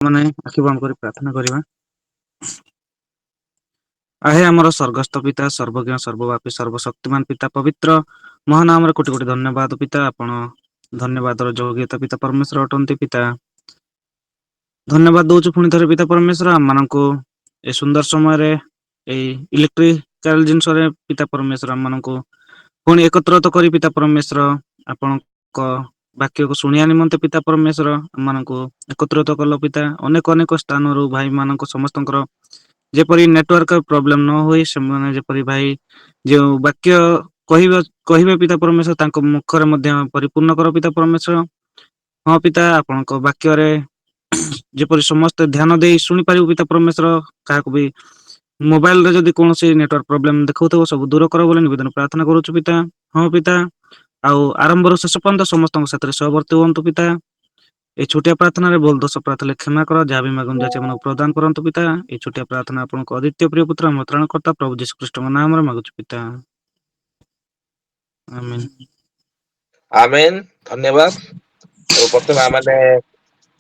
ମାନେ ଆଖି ବନ୍ଦ କରି ପ୍ରାର୍ଥନା କରିବା। ଆହେ ଆମର ସ୍ୱର୍ଗସ୍ଥ ପିତା ସର୍ବଜ୍ଞ ସର୍ବବ୍ୟାପୀ ସର୍ବଶକ୍ତିମାନ ପିତା ପବିତ୍ର ମହାନାମରେ କୋଟି କୋଟି ଧନ୍ୟବାଦ ପିତା ଆପଣ ଧନ୍ୟବାଦର ଯୋଗ୍ୟତା ପିତା ପରମେଶ୍ୱର ଅଟନ୍ତି ପିତା। ଧନ୍ୟବାଦ ଦଉଛୁ ପୁଣି ଥରେ ପିତା ପରମେଶ୍ୱର ଆମମାନଙ୍କୁ ଏ ସୁନ୍ଦର ସମୟରେ ଏଇ ଇଲେକ୍ଟ୍ରିକାଲ ଜିନିଷରେ ପିତା ପରମେଶ୍ୱର ଆମ ମାନଙ୍କୁ ପୁଣି ଏକତ୍ରତ କରି ପିତା ପରମେଶ୍ୱର ଆପଣଙ୍କ ବାକ୍ୟକୁ ଶୁଣିବା ନିମନ୍ତେ ପିତା ପରମେଶ୍ୱର ଆମମାନଙ୍କୁ ଏକତ୍ରିତ କଲ ପିତା ଅନେକ ଅନେକ ସ୍ଥାନରୁ ଭାଇ ମାନଙ୍କ ସମସ୍ତଙ୍କର ଯେପରି ନେଟୱାର୍କ ପ୍ରୋବ୍ଲେମ ନ ହୁଏ ସେମାନେ ଯେପରି ଭାଇ ଯେଉଁ ବାକ୍ୟ କହିବେ ପିତା ପରମେଶ୍ୱର ତାଙ୍କ ମୁଖରେ ମଧ୍ୟ ପରିପୂର୍ଣ୍ଣ କର ପିତା ପରମେଶ୍ୱର। ହଁ ପିତା ଆପଣଙ୍କ ବାକ୍ୟରେ ଯେପରି ସମସ୍ତେ ଧ୍ୟାନ ଦେଇ ଶୁଣି ପାରିବୁ ପିତା ପରମେଶ୍ୱର କାହାକୁ ବି ମୋବାଇଲ ରେ ଯଦି କୌଣସି ନେଟୱାର୍କ ପ୍ରୋବ୍ଲେମ ଦେଖଉଥିବ ସବୁ ଦୂର କର ବୋଲି ନିବେଦନ ପ୍ରାର୍ଥନା କରୁଛୁ ପିତା। ହଁ ପିତା ଆଉ ଆରମ୍ଭରୁ ଶେଷ ପର୍ଯ୍ୟନ୍ତ ସମସ୍ତଙ୍କ ସାଥିରେ ସହବର୍ତ୍ତୀ ହୁଅନ୍ତୁ ପିତା। ଏଇ ଛୋଟିଆ ପ୍ରାର୍ଥନାରେ ଭୁଲ ଦୋଷ ପ୍ରାର୍ଥନା କ୍ଷମା କର ଯାହା ବି ମାଗନ୍ତି ଯାଚି ମାନଙ୍କୁ ପ୍ରଦାନ କରନ୍ତୁ ପିତା ଏଇ ଛୋଟିଆ ପ୍ରାର୍ଥନା ଆପଣଙ୍କ ଅଦ୍ୱିତୀୟ ପ୍ରିୟ ପୁତ୍ର ଆମ ତ୍ରାଣକର୍ତ୍ତା ପ୍ରଭୁ ଯୀଶୁଖ୍ରୀଷ୍ଟଙ୍କ ନାମରେ ମାଗୁଛୁ ପିତା। ଆମେନ୍। ଆମେନ୍ ଧନ୍ୟବାଦ। ଆଉ ପ୍ରଥମେ ଆମମାନେ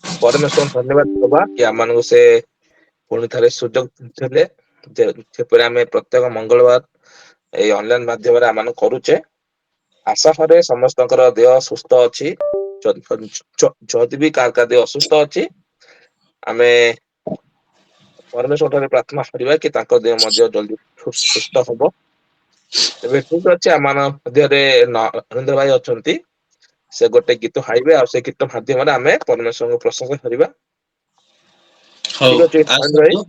ପରମେଶ୍ୱରଙ୍କୁ ଧନ୍ୟବାଦ ଦବା କି ଆମମାନଙ୍କୁ ସେ ପୁଣି ଥରେ ସୁଯୋଗ ଦେଲେ ଯେପରି ଆମେ ପ୍ରତ୍ୟେକ ମଙ୍ଗଳବାର ଏଇ ଅନଲାଇନ ମାଧ୍ୟମରେ ଆମମାନ କରୁଛେ ଆଶା କରେ ସମସ୍ତଙ୍କର ଦେହ ସୁସ୍ଥ ଅଛି। ଯଦି ବି କାହା ଦେହ ଅସୁସ୍ଥ ଅଛି ଆମେ ପରମେଶ୍ୱର ଠାରେ ପ୍ରାର୍ଥନା କରିବା କି ତାଙ୍କ ଦେହ ମଧ୍ୟ ଜଲଦି ସୁସ୍ଥ ହବ। ତେବେ ଠିକ ଅଛି ଆମ ମଧ୍ୟରେ ନରେନ୍ଦ୍ର ଭାଇ ଅଛନ୍ତି। ସେ ଗୋଟେ ଗୀତ ଗାଇବେ ଆଉ ସେ ଗୀତ ମାଧ୍ୟମରେ ଆମେ ପରମେଶ୍ୱରଙ୍କୁ ପ୍ରଶଂସା କରିବା। ହଉ ଠିକ ଅଛି ନରେନ୍ଦ୍ର ଭାଇ। ଆସନ୍ତୁ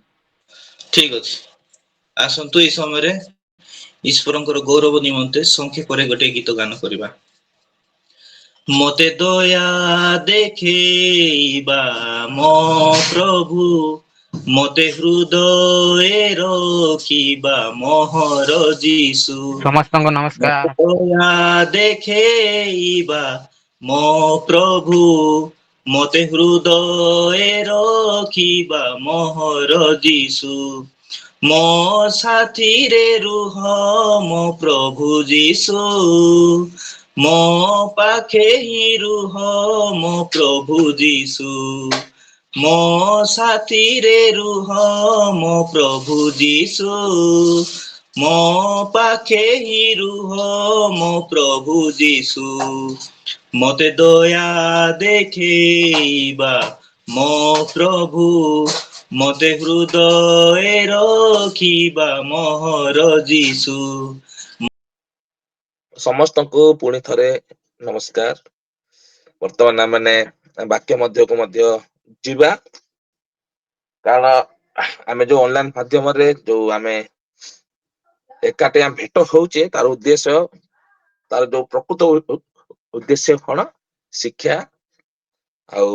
ଠିକ ଅଛି ଆସନ୍ତୁ ଏଇ ସମୟରେ ଈଶ୍ୱରଙ୍କର ଗୌରବ ନିମନ୍ତେ ସଂକ୍ଷେପରେ ଗୋଟେ ଗୀତ ଗାନ କରିବା। ମୋତେ ଦୟା ଦେଖେଇବା ମୋ ପ୍ରଭୁ ମୋତେ ହୃଦୟରେ ରଖିବା ମୋହର ଯୀଶୁ ସମସ୍ତଙ୍କୁ ନମସ୍କାର। ମୋତେ ଦୟା ଦେଖେଇବା ମୋ ପ୍ରଭୁ ମୋତେ ହୃଦୟରେ ରଖିବା ମୋହର ଯୀଶୁ ମୋ ସାଥିରେ ରୁହ ମୋ ପ୍ରଭୁ ଯୀଶୁ ମୋ ପାଖେ ହିଁ ରୁହ ମୋ ପ୍ରଭୁ ଯୀଶୁ ମୋ ସାଥିରେ ରୁହ ମୋ ପ୍ରଭୁ ଯୀଶୁ ମୋ ପାଖେ ହିଁ ରୁହ ମୋ ପ୍ରଭୁ ଯୀଶୁ ମୋତେ ଦୟା ଦେଖେଇବା ମୋ ପ୍ରଭୁ ମୋତେ ହୃଦୟରେ ରଖିବା ମୋହର ଯୀଶୁ ସମସ୍ତଙ୍କୁ ପୁଣି ଥରେ ନମସ୍କାର। ବର୍ତ୍ତମାନ ଆମମାନେ ବାକ୍ୟ ମଧ୍ୟକୁ ମଧ୍ୟ ଯିବା। କାରଣ ଆମେ ଯୋଉ ଅନଲାଇନ ମାଧ୍ୟମରେ ଯୋଉ ଆମେ ଏକାଠି ଆମେ ଭେଟ ହଉଛେ ତାର ଉଦ୍ଦେଶ୍ୟ ତାର ଯୋଉ ପ୍ରକୃତ ଉଦ୍ଦେଶ୍ୟ କଣ ଶିକ୍ଷା ଆଉ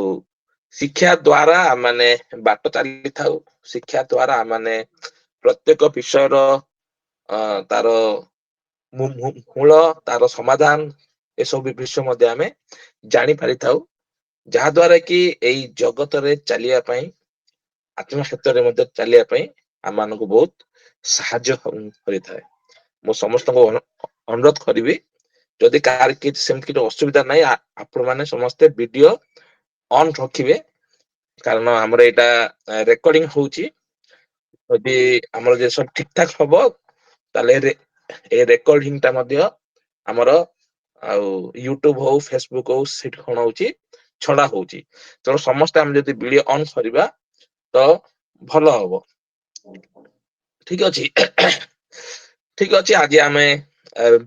ଶିକ୍ଷା ଦ୍ଵାରା ଆମମାନେ ବାଟ ଚାଲିଥାଉ ଶିକ୍ଷା ଦ୍ଵାରା ଆମମାନେ ପ୍ରତ୍ୟେକ ବିଷୟର ତାର ମୂଳ ତାର ସମାଧାନ ଏସବୁ ବିଷୟ ମଧ୍ୟ ଆମେ ଜାଣି ପାରିଥାଉ ଯାହା ଦ୍ଵାରା କି ଏଇ ଜଗତରେ ଚାଲିବା ପାଇଁ ଆତ୍ମ କ୍ଷେତ୍ରରେ ମଧ୍ୟ ଚାଲିବା ପାଇଁ ଆମ ମାନଙ୍କୁ ବହୁତ ସାହାଯ୍ୟ କରିଥାଏ। ମୁଁ ସମସ୍ତଙ୍କୁ ଅନୁରୋଧ କରିବି ଯଦି କାହାର କିଛି ସେମିତି କିଛି ଅସୁବିଧା ନାହିଁ ଆପଣ ମାନେ ସମସ୍ତେ ଭିଡିଓ ଅନ୍ ରଖିବେ କାରଣ ଆମର ଏଇଟା ରେକର୍ଡିଂ ହଉଛି। ଯଦି ଆମର ଯେ ସବୁ ଠିକ ଠାକ ହବ ତାହେଲେ ଏ ରେକର୍ଡିଂ ଟା ମଧ୍ୟ ଆମର ଆଉ ୟୁଟ୍ୟୁବ ହଉ ଫେସବୁକ୍ ହଉ ସେଠି କଣ ହଉଛି ଛଡା ହଉଛି ତେଣୁ ସମସ୍ତେ ଆମେ ଯଦି ଭିଡିଓ ଅନ୍ କରିବା ତ ଭଲ ହବ ଠିକ ଅଛି। ଠିକ ଅଛି ଆଜି ଆମେ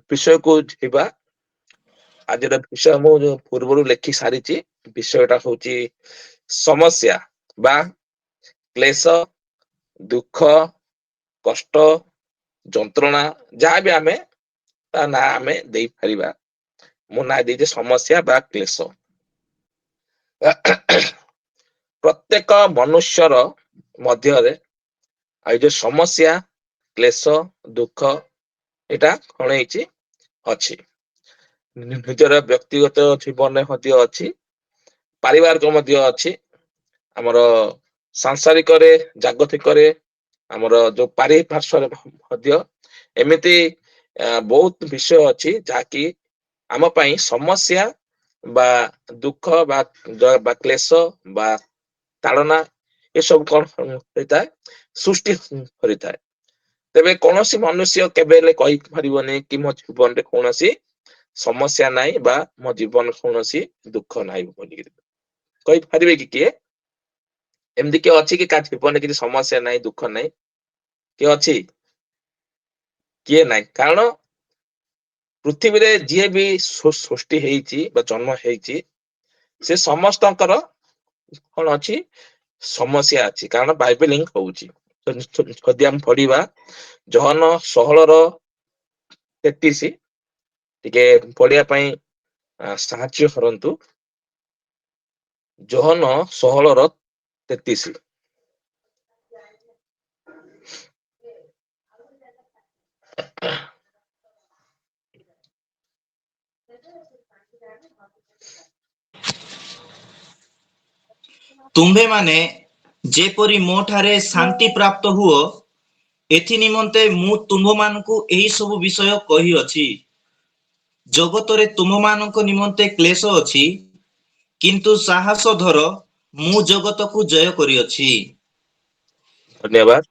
ବିଷୟକୁ ଯିବା। ଆଜିର ବିଷୟ ମୁଁ ଯୋଉ ପୂର୍ବରୁ ଲେଖି ସାରିଛି ବିଷୟ ଟା ହଉଛି ସମସ୍ୟା ବା କ୍ଲେଶ ଦୁଃଖ କଷ୍ଟ ଯନ୍ତ୍ରଣା ଯାହାବି ଆମେ ତା ନାଁ ଆମେ ଦେଇପାରିବା ମୁଁ ନାଁ ଦେଇଛି ସମସ୍ୟା ବା କ୍ଲେଶ ପ୍ରତ୍ୟେକ ମନୁଷ୍ୟର ମଧ୍ୟରେ ଆଉ ଏ ଯୋଉ ସମସ୍ୟା କ୍ଲେଶ ଦୁଃଖ ଏଇଟା କଣ ହେଇଛି ଅଛି ନିଜର ବ୍ୟକ୍ତିଗତ ଜୀବନରେ ମଧ୍ୟ ଅଛି ପାରିବାରିକ ମଧ୍ୟ ଅଛି ଆମର ସାଂସାରିକରେ ଜାଗତିକରେ ଆମର ଯୋଉ ପାରିପାର୍ଶ୍ଵରେ ମଧ୍ୟ ଏମିତି ବହୁତ ବିଷୟ ଅଛି ଯାହାକି ଆମ ପାଇଁ ସମସ୍ୟା ବା ଦୁଃଖ ବା କ୍ଲେଶ ବା ତାଳନା ଏସବୁ କଣ ହୋଇଥାଏ ସୃଷ୍ଟି କରିଥାଏ। ତେବେ କୌଣସି ମନୁଷ୍ୟ କେବେ ହେଲେ କହିପାରିବନି କି ମୋ ଜୀବନରେ କୌଣସି ସମସ୍ୟା ନାହିଁ ବା ମୋ ଜୀବନ କୌଣସି ଦୁଃଖ ନାହିଁ ବୋଲିକିରି କହିପାରିବେ କି କିଏ? ଏମିତି କିଏ ଅଛି କି କାହା ଜୀବନରେ କିଛି ସମସ୍ୟା ନାହିଁ ଦୁଃଖ ନାହିଁ କିଏ ଅଛି? କିଏ ନାହିଁ। କାରଣ ପୃଥିବୀରେ ଯିଏ ବି ସୃଷ୍ଟି ହେଇଛି ବା ଜନ୍ମ ହେଇଛି ସେ ସମସ୍ତଙ୍କର କଣ ଅଛି ସମସ୍ୟା ଅଛି। କାରଣ ବାଇବେଲ ହିଁ କହୁଛି। ଯଦି ଆମେ ପଢିବା ଜହନ 16:33 ଟିକେ ପଢିବା ପାଇଁ ସାହାଯ୍ୟ କରନ୍ତୁ। ଜହନ 16:33। ତୁମ୍ଭେମାନେ ଯେପରି ମୋ ଠାରେ ଶାନ୍ତି ପ୍ରାପ୍ତ ହୁଅ ଏଥି ନିମନ୍ତେ ମୁଁ ତୁମ୍ଭମାନଙ୍କୁ ଏହି ସବୁ ବିଷୟ କହିଅଛି। ଜଗତରେ ତୁମମାନଙ୍କ ନିମନ୍ତେ କ୍ଲେଶ ଅଛି, କିନ୍ତୁ ସାହସ ଧର, ମୁଁ ଜଗତକୁ ଜୟ କରିଅଛି। ଧନ୍ୟବାଦ।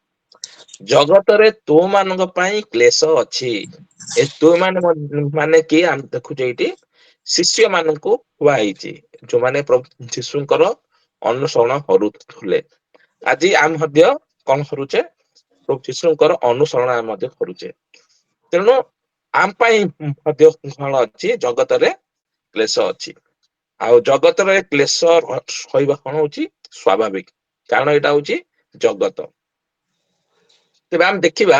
ଜଗତରେ ତୁମାନଙ୍କ ପାଇଁ କ୍ଲେଶ ଅଛି। ଏ ତୁମାନେ ମାନେ କିଏ ଆମେ ଦେଖୁଛେ ଏଇଠି ଶିଷ୍ୟ ମାନଙ୍କୁ କୁହା ହେଇଛି ଯୋଉମାନେ ପ୍ରଭୁ ଯୀଶୁଙ୍କର ଅନୁସରଣ କରୁଥିଲେ। ଆଜି ଆମେ ମଧ୍ୟ କଣ କରୁଛେ ପ୍ରଭୁ ଯୀଶୁଙ୍କର ଅନୁସରଣ ଆମେ ମଧ୍ୟ କରୁଛେ। ତେଣୁ ଆମ ପାଇଁ ମଧ୍ୟ କଣ ଅଛି ଜଗତରେ କ୍ଲେଶ ଅଛି। ଆଉ ଜଗତରେ କ୍ଲେଶ ସହିବା କଣ ହଉଛି ସ୍ୱାଭାବିକ। କାରଣ ଏଇଟା ହଉଛି ଜଗତ। ତେବେ ଆମେ ଦେଖିବା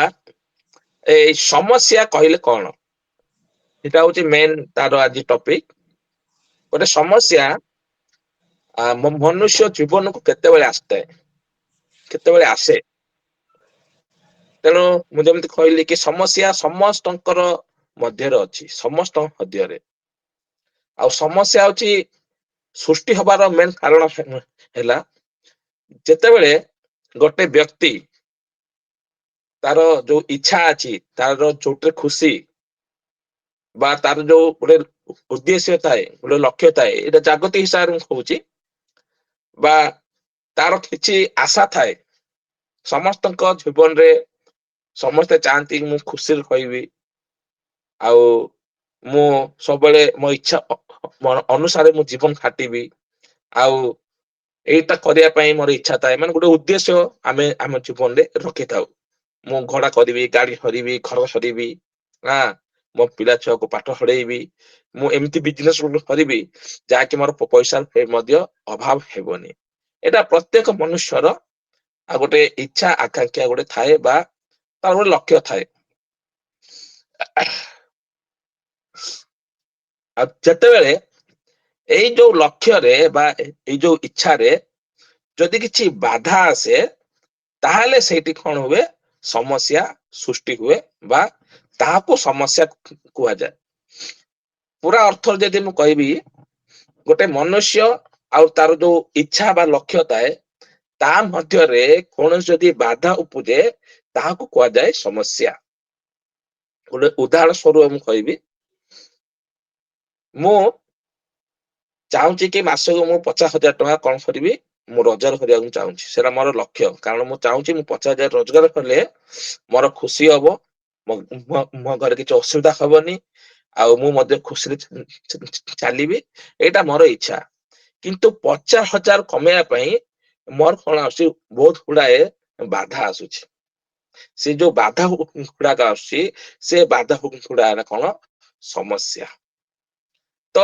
ଏଇ ସମସ୍ୟା କହିଲେ କଣ? ଏଇଟା ହଉଛି ମେନ୍ ତାର ଆଜି ଟପିକ। ଗୋଟେ ସମସ୍ୟା ମନୁଷ୍ୟ ଜୀବନକୁ କେତେବେଳେ ଆସିଥାଏ, କେତେବେଳେ ଆସେ। ତେଣୁ ମୁଁ ଯେମିତି କହିଲି କି ସମସ୍ୟା ସମସ୍ତଙ୍କର ମଧ୍ୟରେ ଅଛି, ସମସ୍ତଙ୍କ ମଧ୍ୟରେ। ଆଉ ସମସ୍ୟା ହଉଛି ସୃଷ୍ଟି ହବାର ମେନ୍ କାରଣ ହେଲା ଯେତେବେଳେ ଗୋଟେ ବ୍ୟକ୍ତି ତାର ଯୋଉ ଇଚ୍ଛା ଅଛି, ତାର ଯୋଉଥିରେ ଖୁସି ବା ତାର ଯୋଉ ଗୋଟେ ଉଦ୍ଦେଶ୍ୟ ଥାଏ, ଗୋଟେ ଲକ୍ଷ୍ୟ ଥାଏ, ଏଇଟା ଜାଗତିକ ହିସାବରେ ମୁଁ କହୁଛି ବା ତାର କିଛି ଆଶା ଥାଏ। ସମସ୍ତଙ୍କ ଜୀବନରେ ସମସ୍ତେ ଚାହାନ୍ତି ମୁଁ ଖୁସିରେ ରହିବି। ଆଉ ମୁଁ ସବୁବେଳେ ମୋ ଇଚ୍ଛା ଅନୁସାରେ ମୁଁ ଜୀବନ କାଟିବି। ଆଉ ଏଇଟା କରିବା ପାଇଁ ମୋର ଇଚ୍ଛା ଥାଏ। ମାନେ ଗୋଟେ ଉଦ୍ଦେଶ୍ୟ ଆମେ ଆମ ଜୀବନରେ ରଖିଥାଉ। ମୁଁ ଘୋଡା କରିବି, ଗାଡି କରିବି, ଘର କରିବି, ହଁ ମୋ ପିଲା ଛୁଆକୁ ପାଠ ପଢେଇବି। ମୁଁ ଏମିତି ବିଜନେସ କରିବି ଯାହାକି ମୋର ପଇସା ମଧ୍ୟ ଅଭାବ ହେବନି। ଏଇଟା ପ୍ରତ୍ୟେକ ମନୁଷ୍ୟର ଆଉ ଗୋଟେ ଇଚ୍ଛା ଆକାଂକ୍ଷା ଗୋଟେ ଥାଏ ବା ତାର ଗୋଟେ ଲକ୍ଷ୍ୟ ଥାଏ। ଆଉ ଯେତେବେଳେ ଏଇ ଯୋଉ ଲକ୍ଷ୍ୟରେ ବା ଏଇ ଯୋଉ ଇଚ୍ଛାରେ ଯଦି କିଛି ବାଧା ଆସେ ତାହେଲେ ସେଇଠି କଣ ହୁଏ ସମସ୍ୟା ସୃଷ୍ଟି ହୁଏ ବା ତାହାକୁ ସମସ୍ୟା କୁହାଯାଏ। ପୁରା ଅର୍ଥରେ ଯଦି ମୁଁ କହିବି ଗୋଟେ ମନୁଷ୍ୟ ଆଉ ତାର ଯୋଉ ଇଚ୍ଛା ବା ଲକ୍ଷ୍ୟ ଥାଏ ତା ମଧ୍ୟରେ କୌଣସି ଯଦି ବାଧା ଉପୁଜେ ତାହାକୁ କୁହାଯାଏ ସମସ୍ୟା। ଗୋଟେ ଉଦାହରଣ ସ୍ୱରୂପ ମୁଁ କହିବି ମୁଁ ଚାହୁଁଛି କି ମାସକୁ ମୁଁ 50,000 ଟଙ୍କା କଣ କରିବି ମୁଁ ରୋଜଗାର କରିବାକୁ ଚାହୁଁଛି। ସେଇଟା ମୋର ଲକ୍ଷ୍ୟ। କାରଣ ମୁଁ ଚାହୁଁଛି ମୁଁ 50,000 ରୋଜଗାର କଲେ ମୋର ଖୁସି ହବ, ମୋ ଘରେ କିଛି ଅସୁବିଧା ହବନି। ଆଉ ମୁଁ ମଧ୍ୟ ଖୁସିରେ ଚାଲିବି, ଏଇଟା ମୋର ଇଚ୍ଛା। କିନ୍ତୁ 50,000 କମେଇବା ପାଇଁ ମୋର କଣ ଆସୁଛି ବହୁତ ଗୁଡାଏ ବାଧା ଆସୁଛି। ସେ ଯୋଉ ବାଧା ଗୁଡାକ ଆସୁଛି ସେ ବାଧା ଗୁଡାକ କଣ ସମସ୍ୟା। ତ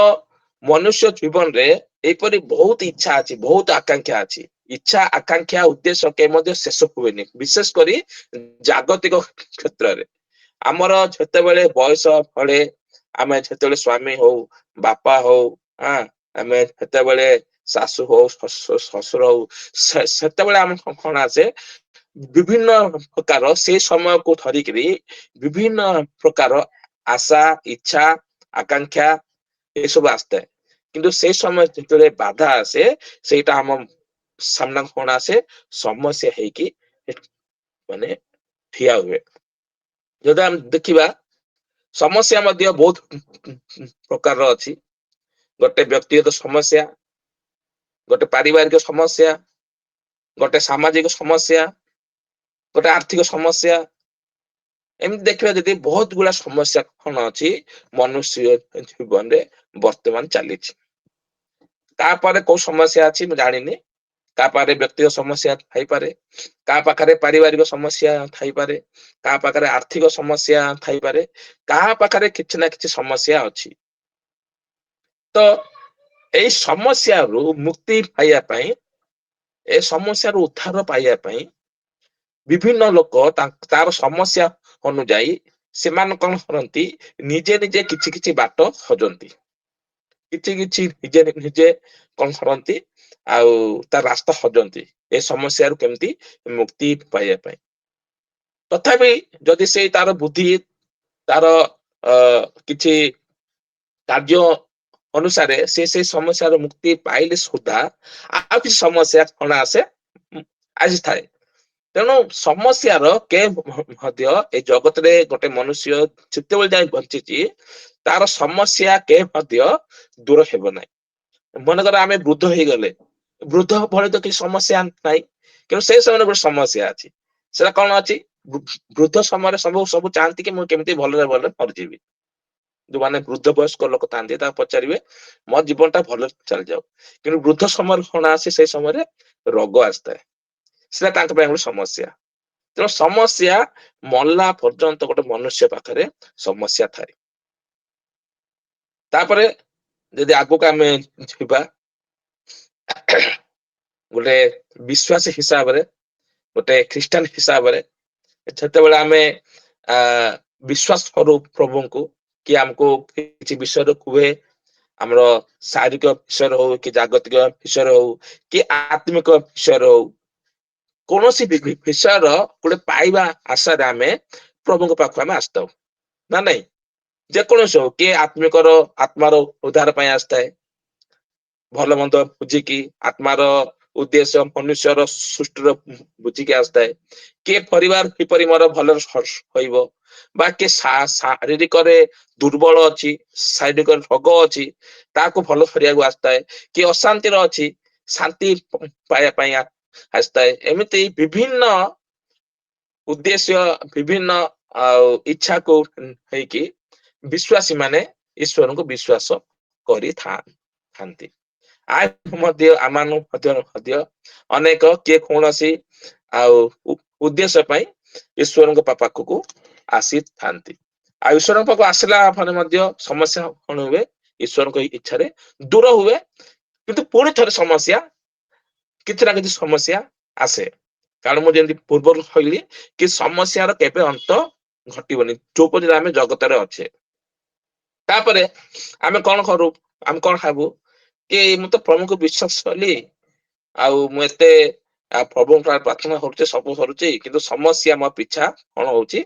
ମନୁଷ୍ୟ ଜୀବନରେ ଏହିପରି ବହୁତ ଇଚ୍ଛା ଅଛି, ବହୁତ ଆକାଂକ୍ଷା ଅଛି। ଇଚ୍ଛା ଆକାଂକ୍ଷା ଉଦ୍ଦେଶ୍ୟ କେ ମଧ୍ୟ ଶେଷ ହୁଏନି। ବିଶେଷ କରି ଜାଗତିକ କ୍ଷେତ୍ରରେ ଆମର ଯେତେବେଳେ ବୟସ ବଢେ ଆମେ ଯେତେବେଳେ ସ୍ଵାମୀ ହଉ ବାପା ହଉ ଆମେ ସେତେବେଳେ ଶାଶୁ ହଉ ଶ୍ୱଶୁର ହଉ ସେତେବେଳେ ଆମ କଣ ଆସେ ବିଭିନ୍ନ ପ୍ରକାର ସେ ସମୟକୁ ଧରିକିରି ବିଭିନ୍ନ ପ୍ରକାର ଆଶା ଇଚ୍ଛା ଆକାଂକ୍ଷା ଏସବୁ ଆସିଥାଏ। କିନ୍ତୁ ସେଇ ସମୟ ଯେତେବେଳେ ବାଧା ଆସେ ସେଇଟା ଆମ ସାମ୍ନାକୁ କଣ ଆସେ ସମସ୍ୟା ହେଇକି ମାନେ ଠିଆ ହୁଏ। ଯଦି ଆମେ ଦେଖିବା ସମସ୍ୟା ମଧ୍ୟ ବହୁତ ପ୍ରକାରର ଅଛି। ଗୋଟେ ବ୍ୟକ୍ତିଗତ ସମସ୍ୟା, ଗୋଟେ ପାରିବାରିକ ସମସ୍ୟା, ଗୋଟେ ସାମାଜିକ ସମସ୍ୟା, ଗୋଟେ ଆର୍ଥିକ ସମସ୍ୟା, ଏମିତି ଦେଖିବା ଯଦି ବହୁତ ଗୁଡା ସମସ୍ୟା କଣ ଅଛି ମନୁଷ୍ୟ ଜୀବନରେ ବର୍ତ୍ତମାନ ଚାଲିଛି। ତାପରେ କୋଉ ସମସ୍ୟା ଅଛି ମୁଁ ଜାଣିନି। କାହା ପାଖରେ ବ୍ୟକ୍ତିଗତ ସମସ୍ୟା ଥାଇପାରେ, କାହା ପାଖରେ ପାରିବାରିକ ସମସ୍ୟା ଥାଇପାରେ, କାହା ପାଖରେ ଆର୍ଥିକ ସମସ୍ୟା ଥାଇପାରେ, କାହା ପାଖରେ କିଛି ନା କିଛି ସମସ୍ୟା ଅଛି। ତ ଏଇ ସମସ୍ୟାରୁ ମୁକ୍ତି ପାଇବା ପାଇଁ, ଏ ସମସ୍ୟାରୁ ଉଦ୍ଧାର ପାଇବା ପାଇଁ ବିଭିନ୍ନ ଲୋକ ତାର ସମସ୍ୟା ଅନୁଯାୟୀ ସେମାନେ କଣ କରନ୍ତି, ନିଜେ ନିଜେ କିଛି କିଛି ବାଟ ଖୋଜନ୍ତି, କିଛି କିଛି ନିଜେ ନିଜେ କଣ କରନ୍ତି ଆଉ ତା ରାସ୍ତା ଖୋଜନ୍ତି ଏ ସମସ୍ୟାରୁ କେମିତି ମୁକ୍ତି ପାଇବା ପାଇଁ। ତଥାପି ଯଦି ସେଇ ତାର ବୁଦ୍ଧି, ତାର କିଛି କାର୍ଯ୍ୟ ଅନୁସାରେ ସେ ସେଇ ସମସ୍ୟାର ମୁକ୍ତି ପାଇଲେ ସୁଦ୍ଧା ଆଉ କିଛି ସମସ୍ୟା କଣ ଆସେ, ଆସିଥାଏ। ତେଣୁ ସମସ୍ୟାର କେ ମଧ୍ୟ ଏଇ ଜଗତରେ ଗୋଟେ ମନୁଷ୍ୟ ଯେତେବେଳେ ଯାଏ ବଞ୍ଚିଛି ତାର ସମସ୍ୟା କେ ମଧ୍ୟ ଦୂର ହେବ ନାହିଁ। ମନେକର ଆମେ ବୃଦ୍ଧ ହେଇଗଲେ, ବୃଦ୍ଧ ଭଳି ତ କିଛି ସମସ୍ୟା ନାହିଁ, କିନ୍ତୁ ସେଇ ସମୟରେ ଗୋଟେ ସମସ୍ୟା ଅଛି। ସେଟା କଣ ଅଛି? ବୃଦ୍ଧ ସମୟରେ ସବୁ ସବୁ ଚାହାନ୍ତି କି ମୁଁ କେମିତି ଭଲରେ ଭଲରେ ମରିଯିବି। ଯୋଉମାନେ ବୃଦ୍ଧ ବୟସ୍କ ଲୋକ ଥାନ୍ତି ତାକୁ ପଚାରିବେ ମୋ ଜୀବନ ଟା ଭଲରେ ଚାଲିଯାଉ, କିନ୍ତୁ ବୃଦ୍ଧ ସମୟରେ କଣ ଆସେ, ସେଇ ସମୟରେ ରୋଗ ଆସିଥାଏ, ସେଟା ତାଙ୍କ ପାଇଁ ଗୋଟେ ସମସ୍ୟା। ତେଣୁ ସମସ୍ୟା ମଲା ପର୍ଯ୍ୟନ୍ତ ଗୋଟେ ମନୁଷ୍ୟ ପାଖରେ ସମସ୍ୟା ଥାଏ। ତାପରେ ଯଦି ଆଗକୁ ଆମେ ଯିବା, ଗୋଟେ ବିଶ୍ୱାସୀ ହିସାବରେ, ଗୋଟେ ଖ୍ରୀଷ୍ଟିଆନ ହିସାବରେ, ଯେତେବେଳେ ଆମେ ଆ ବିଶ୍ୱାସ କରୁ ପ୍ରଭୁଙ୍କୁ, କି ଆମକୁ କିଛି ବିଷୟରେ କୁହେ, ଆମର ଶାରୀରିକ ବିଷୟରେ ହଉ କି ଜାଗତିକ ବିଷୟରେ ହଉ କି ଆତ୍ମିକ ବିଷୟରେ ହଉ, କୌଣସି ବିଷୟର ଗୋଟେ ପାଇବା ଆଶାରେ ଆମେ ପ୍ରଭୁଙ୍କ ପାଖକୁ ଆମେ ଆସିଥାଉ ନା ନାଇଁ? ଯେକୌଣସି ହଉ, କିଏ ଆତ୍ମିକର ଆତ୍ମାର ଉଦ୍ଧାର ପାଇଁ ଆସିଥାଏ, ଭଲ ମନ୍ଦ ବୁଝିକି ଆତ୍ମାର ଉଦ୍ଦେଶ୍ୟ ମନୁଷ୍ୟର ସୃଷ୍ଟିର ବୁଝିକି ଆସିଥାଏ, କିଏ ପରିବାର କିପରି ମୋର ଭଲରେ ହୋଇବ, ବା କିଏ ଶାରୀରିକରେ ଦୁର୍ବଳ ଅଛି, ଶାରୀରିକ ରୋଗ ଅଛି, ତାକୁ ଭଲ କରିବାକୁ ଆସିଥାଏ, କି ଅଶାନ୍ତିର ଅଛି ଶାନ୍ତି ପାଇବା ପାଇଁ ଆସିଥାଏ। ଏମିତି ବିଭିନ୍ନ ଉଦ୍ଦେଶ୍ୟ, ବିଭିନ୍ନ ଆଉ ଇଚ୍ଛାକୁ ହେଇକି ବିଶ୍ୱାସୀ ମାନେ ଈଶ୍ୱରଙ୍କୁ ବିଶ୍ୱାସ କରିଥାନ୍ତି। ଆ ମଧ୍ୟ ଆମମାନଙ୍କୁ ମଧ୍ୟ ଅନେକ କିଏ କୌଣସି ଆଉ ଉଦ୍ଦେଶ୍ୟ ପାଇଁ ଈଶ୍ୱରଙ୍କ ପାଖକୁ ଆସିଥାନ୍ତି। ଆଉ ଈଶ୍ୱରଙ୍କ ପାଖକୁ ଆସିଲା ପରେ ମଧ୍ୟ ସମସ୍ୟା କଣ ହୁଏ, ଈଶ୍ୱରଙ୍କ ଇଚ୍ଛାରେ ଦୂର ହୁଏ, କିନ୍ତୁ ପୁଣି ଥରେ ସମସ୍ୟା, କିଛି ନା କିଛି ସମସ୍ୟା ଆସେ। କାରଣ ମୁଁ ଯେମିତି ପୂର୍ବରୁ କହିଲି କି ସମସ୍ୟାର କେବେ ଅନ୍ତ ଘଟିବନି ଯୋଉ ପର୍ଯ୍ୟନ୍ତ ଆମେ ଜଗତରେ ଅଛେ। ତାପରେ ଆମେ କଣ କରୁ, ଆମେ କଣ ଭାବୁ କି ମୁଁ ତ ପ୍ରଭୁଙ୍କୁ ବିଶ୍ୱାସ କଲି, ଆଉ ମୁଁ ଏତେ ପ୍ରଭୁଙ୍କ ପ୍ରାର୍ଥନା କରୁଛି, ସବୁ କରୁଛି, କିନ୍ତୁ ସମସ୍ୟା ମୋ ପିଛା କଣ ହଉଛି,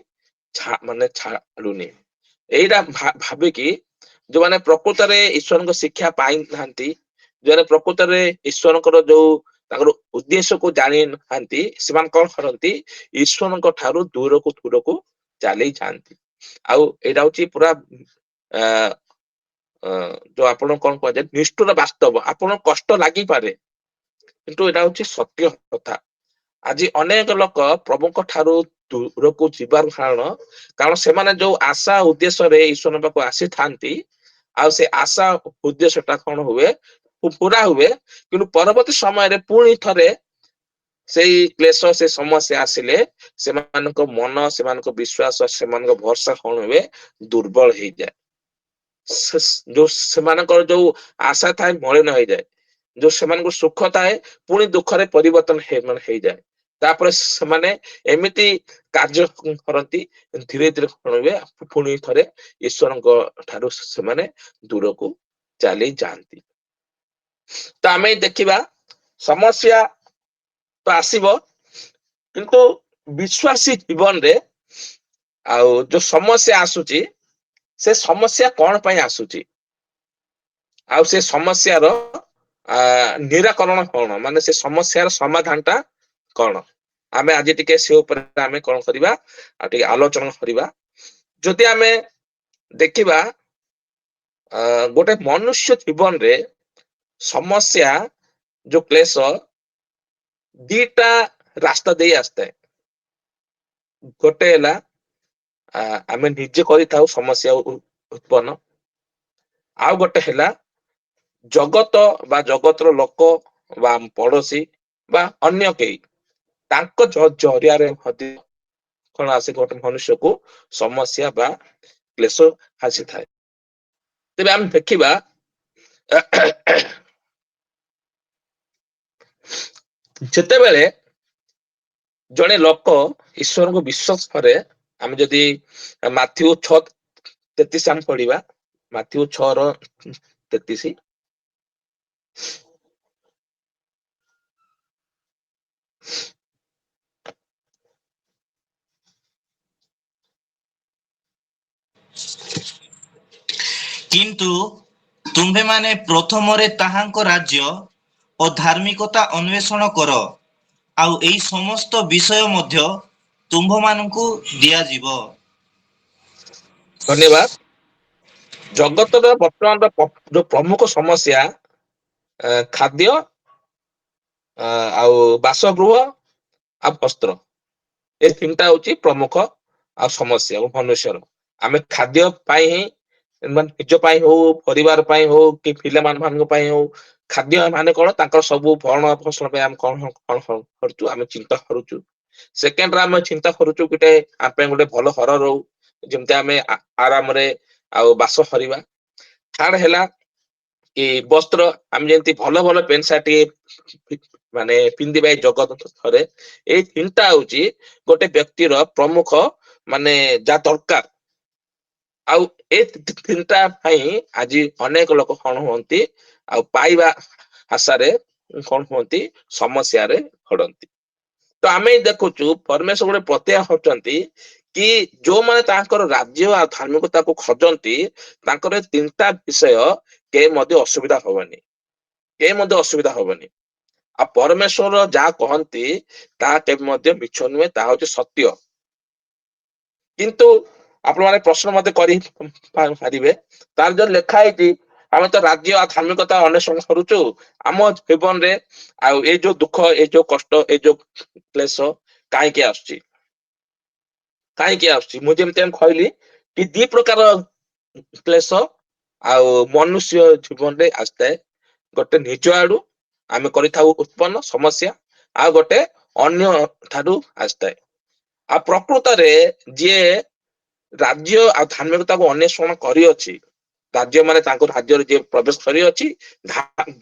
ମାନେ ଛାଡୁନି। ଏଇଟା ଭାବିକି ଯୋଉମାନେ ପ୍ରକୃତରେ ଈଶ୍ୱରଙ୍କ ଶିକ୍ଷା ପାଇନାହାନ୍ତି, ଯୋଉମାନେ ପ୍ରକୃତରେ ଈଶ୍ୱରଙ୍କର ଯୋଉ ତାଙ୍କର ଉଦ୍ଦେଶ୍ୟକୁ ଜାଣିନାହାନ୍ତି, ସେମାନେ କଣ କରନ୍ତି, ଈଶ୍ୱରଙ୍କ ଠାରୁ ଦୂରକୁ ଦୂରକୁ ଚାଲି ଯାଆନ୍ତି। ଆଉ ଏଇଟା ହଉଛି ପୁରା ଆ ଯୋଉ ଆପଣ କଣ କୁହାଯାଏ ନିଷ୍ଠୁର ବାସ୍ତବ। ଆପଣଙ୍କୁ କଷ୍ଟ ଲାଗିପାରେ, କିନ୍ତୁ ଏଇଟା ହଉଛି ସତ୍ୟ କଥା। ଆଜି ଅନେକ ଲୋକ ପ୍ରଭୁଙ୍କ ଠାରୁ ଦୂରକୁ ଯିବାର କାରଣ ସେମାନେ ଯୋଉ ଆଶା ଉଦ୍ଦେଶ୍ୟରେ ଈଶ୍ୱରଙ୍କ ପାଖକୁ ଆସିଥାନ୍ତି, ଆଉ ସେ ଆଶା ଉଦ୍ଦେଶ୍ୟ ଟା କଣ ହୁଏ, ପୁରା ହୁଏ, କିନ୍ତୁ ପରବର୍ତ୍ତୀ ସମୟରେ ପୁଣି ଥରେ ସେଇ କ୍ଲେଶ, ସେ ସମସ୍ୟା ଆସିଲେ ସେମାନଙ୍କ ମନ, ସେମାନଙ୍କ ବିଶ୍ୱାସ, ସେମାନଙ୍କ ଭରସା କଣ ହୁଏ, ଦୁର୍ବଳ ହେଇଯାଏ। ଯୋଉ ସେମାନଙ୍କର ଯୋଉ ଆଶା ଥାଏ ମଳିନ ହେଇଯାଏ, ଯୋଉ ସେମାନଙ୍କୁ ସୁଖ ଥାଏ ପୁଣି ଦୁଃଖରେ ପରିବର୍ତ୍ତନ ହେଇଯାଏ। ତାପରେ ସେମାନେ ଏମିତି କାର୍ଯ୍ୟ କରନ୍ତି, ଧୀରେ ଧୀରେ କଣ ହୁଏ, ପୁଣି ଥରେ ଈଶ୍ୱରଙ୍କ ଠାରୁ ସେମାନେ ଦୂରକୁ ଚାଲି ଯାଆନ୍ତି। ତ ଆମେ ଦେଖିବା ସମସ୍ୟା ତ ଆସିବ, କିନ୍ତୁ ବିଶ୍ୱାସୀ ଜୀବନରେ ଆଉ ଯୋଉ ସମସ୍ୟା ଆସୁଛି, ସେ ସମସ୍ୟା କଣ ପାଇଁ ଆସୁଛି, ଆଉ ସେ ସମସ୍ୟାର ନିରାକରଣ କଣ, ମାନେ ସେ ସମସ୍ୟାର ସମାଧାନ ଟା କଣ, ଆମେ ଆଜି ଟିକେ ସେ ଉପରେ ଆମେ କଣ କରିବା, ଆଉ ଟିକେ ଆଲୋଚନା କରିବା। ଯଦି ଆମେ ଦେଖିବା ଗୋଟେ ମନୁଷ୍ୟ ଜୀବନରେ ସମସ୍ୟା, ଯୋଉ କ୍ଲେଶ, ଦିଟା ରାସ୍ତା ଦେଇ ଆସିଥାଏ। ଗୋଟେ ହେଲା ଆମେ ନିଜେ କରିଥାଉ ସମସ୍ୟା ଉତ୍ପନ୍ନ, ଆଉ ଗୋଟେ ହେଲା ଜଗତ ବା ଜଗତର ଲୋକ ବା ପଡୋଶୀ ବା ଅନ୍ୟ କେହି ତାଙ୍କ ଜରିଆରେ ମଧ୍ୟ କଣ ଆସେ ଗୋଟେ ମନୁଷ୍ୟକୁ ସମସ୍ୟା ବା କ୍ଲେଶ ଆସିଥାଏ। ତେବେ ଆମେ ଦେଖିବା ଯେତେବେଳେ ଜଣେ ଲୋକ ଈଶ୍ୱରଙ୍କୁ ବିଶ୍ୱାସ କରେ, ଆମେ ଯଦି ମାଥ୍ୟୁ 6:33 ଆମେ ପଢିବା, ମାଥ୍ୟୁ 6:33। କିନ୍ତୁ ତୁମ୍ଭେମାନେ ପ୍ରଥମରେ ତାହାଙ୍କ ରାଜ୍ୟ ଓ ଧାର୍ମିକତା ଅନ୍ୱେଷଣ କର, ଆଉ ଏହି ସମସ୍ତ ବିଷୟ ମଧ୍ୟ ତୁମ୍ଭମାନଙ୍କୁ ଦିଆଯିବ। ଧନ୍ୟବାଦ। ଜଗତର ବର୍ତ୍ତମାନର ଯୋଉ ପ୍ରମୁଖ ସମସ୍ୟା ଖାଦ୍ୟ, ଆଉ ବାସଗୃହ ଆଉ ବସ୍ତ୍ର, ଏ ତିନିଟା ହଉଛି ପ୍ରମୁଖ ଆଉ ସମସ୍ୟା ମନୁଷ୍ୟର। ଆମେ ଖାଦ୍ୟ ପାଇଁ ହିଁ ନିଜ ପାଇଁ ହଉ, ପରିବାର ପାଇଁ ହଉ, କି ପିଲାମାନଙ୍କ ପାଇଁ ହଉ, ଖାଦ୍ୟ ମାନେ କଣ ତାଙ୍କର ସବୁ ଭରଣ ପୋଷଣ ପାଇଁ ଆମେ କଣ କଣ କରୁଛୁ, ଆମେ ଚିନ୍ତା କରୁଛୁ। ସେକେଣ୍ଡରେ ଆମେ ଚିନ୍ତା କରୁଛୁ ଗୋଟେ ଆମ ପାଇଁ ଗୋଟେ ଭଲ ଘର ରହୁ, ଯେମିତି ଆମେ ଆରାମରେ ଆଉ ବାସ କରିବା। ଥାର୍ଡ ହେଲା କି ବସ୍ତ୍ର, ଆମେ ଯେମିତି ଭଲ ଭଲ ପେଣ୍ଟ ସାର୍ଟ ମାନେ ପିନ୍ଧିବା ଏଇ ଜଗତ ଥରେ। ଏଇ ତିନିଟା ହଉଛି ଗୋଟେ ବ୍ୟକ୍ତିର ପ୍ରମୁଖ ମାନେ ଯାହା ଦରକାର। ଆଉ ଏ ତିନିଟା ପାଇଁ ଆଜି ଅନେକ ଲୋକ କଣ ହୁଅନ୍ତି, ଆଉ ପାଇବା ଆଶାରେ କଣ ହୁଅନ୍ତି, ସମସ୍ୟାରେ ପଡନ୍ତି। ତ ଆମେ ଦେଖୁଛୁ ପରମେଶ୍ୱର ଗୋଟେ ପ୍ରତ୍ୟାୟ ହଉଛନ୍ତି କି ଯୋଉମାନେ ତାଙ୍କର ରାଜ୍ୟ ଆଉ ଧାର୍ମିକତାକୁ ଖୋଜନ୍ତି, ତାଙ୍କର ତିନିଟା ବିଷୟ କେହି ମଧ୍ୟ ଅସୁବିଧା ହବନି, କେହି ମଧ୍ୟ ଅସୁବିଧା ହବନି। ଆଉ ପରମେଶ୍ୱର ଯାହା କହନ୍ତି ତାହା କେବେ ମଧ୍ୟ ମିଛ ନୁହେଁ, ତାହା ହଉଛି ସତ୍ୟ। କିନ୍ତୁ ଆପଣମାନେ ପ୍ରଶ୍ନ ମତେ କରିପାରିବେ, ତାର ଯୋଉ ଲେଖା ହେଇଛି ଆମେ ତ ରାଜ୍ୟ ଆଉ ଧାର୍ମିକତା ଅନ୍ୱେଷଣ କରୁଛୁ, ଆମ ଜୀବନରେ ଆଉ ଏଇ ଯୋଉ ଦୁଃଖ, ଏଇ ଯୋଉ କଷ୍ଟ, ଏଇ ଯୋଉ କ୍ଲେଶ କାହିଁକି ଆସୁଛି, କାହିଁକି ଆସୁଛି? ମୁଁ ଯେମିତି ଆମେ କହିଲି କି ଦି ପ୍ରକାର କ୍ଲେଶ ଆଉ ମନୁଷ୍ୟ ଜୀବନରେ ଆସିଥାଏ। ଗୋଟେ ନିଜ ଆଡୁ ଆମେ କରିଥାଉ ଉତ୍ପନ୍ନ ସମସ୍ୟା, ଆଉ ଗୋଟେ ଅନ୍ୟ ଠାରୁ ଆସିଥାଏ। ଆଉ ପ୍ରକୃତରେ ଯିଏ ରାଜ୍ୟ ଆଉ ଧାର୍ମିକତାକୁ ଅନ୍ୱେଷଣ କରିଅଛି, ରାଜ୍ୟ ମାନେ ତାଙ୍କ ରାଜ୍ୟରେ ଯିଏ ପ୍ରବେଶ କରିଅଛି,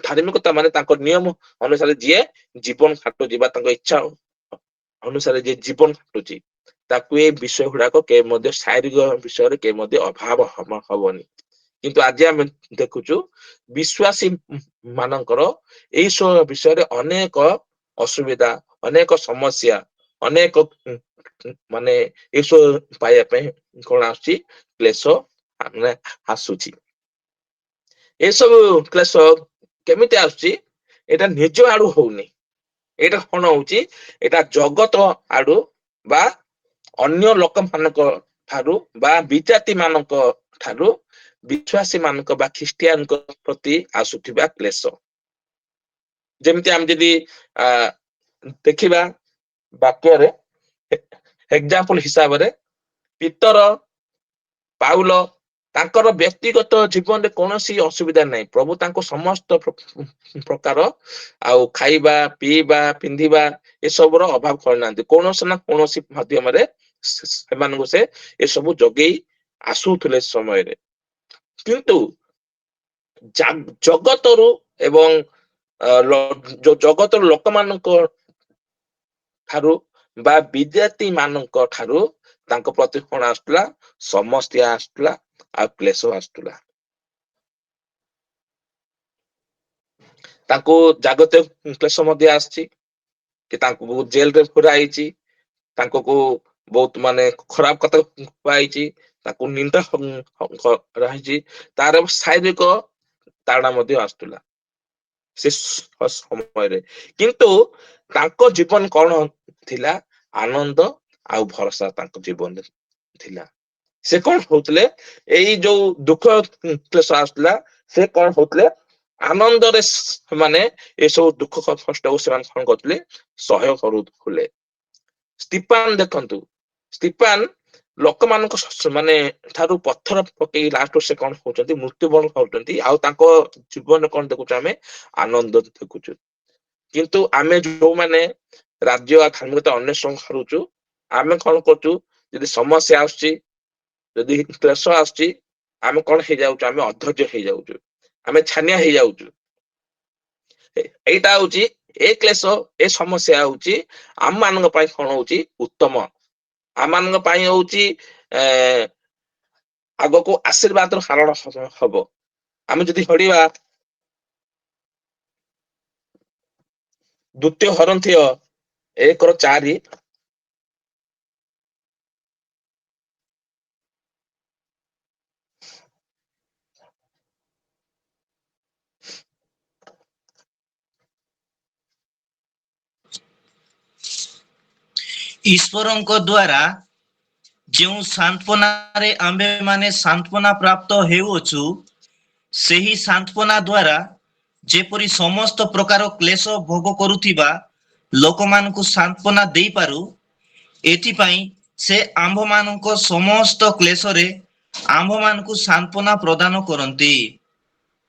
ଧାର୍ମିକତା ମାନେ ତାଙ୍କ ନିୟମ ଅନୁସାରେ ଯିଏ ଜୀବନ କାଟୁଛି ବା ତାଙ୍କ ଇଚ୍ଛା ଅନୁସାରେ ଯିଏ ଜୀବନ କାଟୁଛି, ତାକୁ ଏ ବିଷୟ ଗୁଡାକ କେବେ ମଧ୍ୟ ଶାରୀରିକ ବିଷୟରେ କେବେ ମଧ୍ୟ ଅଭାବ ହବନି। କିନ୍ତୁ ଆଜି ଆମେ ଦେଖୁଛୁ ବିଶ୍ୱାସୀ ମାନଙ୍କର ଏଇ ସବୁ ବିଷୟରେ ଅନେକ ଅସୁବିଧା, ଅନେକ ସମସ୍ୟା, ଅନେକ ମାନେ ଏସବୁ ପାଇବା ପାଇଁ କଣ ଆସୁଛି, କ୍ଲେଶ ମାନେ ଆସୁଛି। ଏସବୁ କ୍ଲେଶ କେମିତି ଆସୁଛି? ଏଇଟା ନିଜ ଆଡୁ ହଉନି, ଏଇଟା କଣ ହଉଛି, ଏଇଟା ଜଗତ ଆଡୁ ବା ଅନ୍ୟ ଲୋକମାନଙ୍କ ଠାରୁ ବା ବିଜାତି ମାନଙ୍କ ଠାରୁ ବିଶ୍ୱାସୀ ମାନଙ୍କ ବା ଖ୍ରୀଷ୍ଟିଆନଙ୍କ ପ୍ରତି ଆସୁଥିବା କ୍ଲେଶ। ଯେମିତି ଆମେ ଯଦି ଦେଖିବା ବାକ୍ୟରେ, ଏକ୍ସାମ୍ପଲ ହିସାବରେ ପିତର, ପାଉଲ, ତାଙ୍କର ବ୍ୟକ୍ତିଗତ ଜୀବନରେ କୌଣସି ଅସୁବିଧା ନାହିଁ। ପ୍ରଭୁ ତାଙ୍କୁ ସମସ୍ତ ପ୍ରକାର ଆଉ ଖାଇବା, ପିଇବା, ପିନ୍ଧିବା ଏସବୁର ଅଭାବ କରିନାହାନ୍ତି। କୌଣସି ନା କୌଣସି ମାଧ୍ୟମରେ ସେମାନଙ୍କୁ ସେ ଏସବୁ ଯୋଗେଇ ଆସୁଥିଲେ ସମୟରେ। କିନ୍ତୁ ଜଗତରୁ ଏବଂ ଯୋଉ ଜଗତର ଲୋକମାନଙ୍କ ଠାରୁ ବା ବିଜାତି ମାନଙ୍କ ଠାରୁ ତାଙ୍କ ପ୍ରତି କଣ ଆସୁଥିଲା, ସମସ୍ୟା ଆସୁଥିଲା ଆଉ କ୍ଲେଶ ଆସୁଥିଲା। ତାଙ୍କୁ ଜାଗତିକ କ୍ଲେଶ ମଧ୍ୟ ଆସିଛି, କି ତାଙ୍କୁ ବହୁତ ଜେଲରେ ପୁରା ହେଇଛି, ତାଙ୍କୁ ବହୁତ ମାନେ ଖରାପ କଥା କୁହାଯାଇଛି, ତାକୁ ନିନ୍ଦା କରାହେଇଛି, ତାର ଶାରୀରିକ ତାଡନା ମଧ୍ୟ ଆସୁଥିଲା ସେ ସମୟରେ। କିନ୍ତୁ ତାଙ୍କ ଜୀବନ କଣ ଥିଲା? ଆନନ୍ଦ ଆଉ ଭରସା ତାଙ୍କ ଜୀବନରେ ଥିଲା। ସେ କଣ ହଉଥିଲେ, ଏଇ ଯୋଉ ଦୁଃଖ କ୍ଲେଶ ଆସୁଥିଲା, ସେ କଣ ହଉଥିଲେ, ଆନନ୍ଦରେ ସେମାନେ ଏସବୁ ଦୁଃଖ କଷ୍ଟକୁ ସେମାନେ କଣ କରୁଥିଲେ, ସହ୍ୟ କରୁଥିଲେ। ସ୍ତିଫାନ ଦେଖନ୍ତୁ, ସ୍ତିଫାନ ଲୋକମାନଙ୍କ ମାନେ ଠାରୁ ପଥର ପକେଇ ଲାଷ୍ଟ ସେ କଣ କହୁଛନ୍ତି, ମୃତ୍ୟୁବରଣ କରୁଛନ୍ତି। ଆଉ ତାଙ୍କ ଜୀବନରେ କଣ ଦେଖୁଛୁ ଆମେ, ଆନନ୍ଦ ଦେଖୁଛୁ। କିନ୍ତୁ ଆମେ ଯୋଉମାନେ ରାଜ୍ୟ ଧାର୍ମିକତା ଅନ୍ୱେଷଣ କରୁଛୁ, ଆମେ କଣ କରୁଛୁ, ଯଦି ସମସ୍ୟା ଆସୁଛି, ଯଦି କ୍ଲେଶ ଆସୁଛି, ଆମେ କଣ ହେଇଯାଉଛୁ, ଆମେ ଅଧୈର୍ଯ୍ୟ ହେଇଯାଉଛୁ, ଆମେ ଛାନିଆ ହେଇଯାଉଛୁ। ଏଇଟା ହଉଛି, ଏ କ୍ଲେଶ ଏ ସମସ୍ୟା ହଉଛି ଆମ ମାନଙ୍କ ପାଇଁ କଣ ହଉଛି ଉତ୍ତମ, ଆମ ମାନଙ୍କ ପାଇଁ ହଉଛି ଆଗକୁ ଆଶୀର୍ବାଦର କାରଣ ହବ। ଆମେ ଯଦି ପଢିବା ଦ୍ଵିତୀୟ ହରନ୍ଥିୟ 1:4, ଈଶ୍ୱରଙ୍କ ଦ୍ୱାରା ଯେଉଁ ସାନ୍ତ୍ୱନାରେ ଆମ୍ଭେମାନେ ସାନ୍ତ୍ୱନା ପ୍ରାପ୍ତ ହେଉଅଛୁ, ସେହି ସାନ୍ତ୍ୱନା ଦ୍ୱାରା ଯେପରି ସମସ୍ତ ପ୍ରକାର କ୍ଲେଶ ଭୋଗ କରୁଥିବା ଲୋକମାନଙ୍କୁ ସାନ୍ତ୍ୱନା ଦେଇପାରୁ, ଏଥିପାଇଁ ସେ ଆମ୍ଭମାନଙ୍କ ସମସ୍ତ କ୍ଲେଶରେ ଆମ୍ଭମାନଙ୍କୁ ସାନ୍ତ୍ୱନା ପ୍ରଦାନ କରନ୍ତି।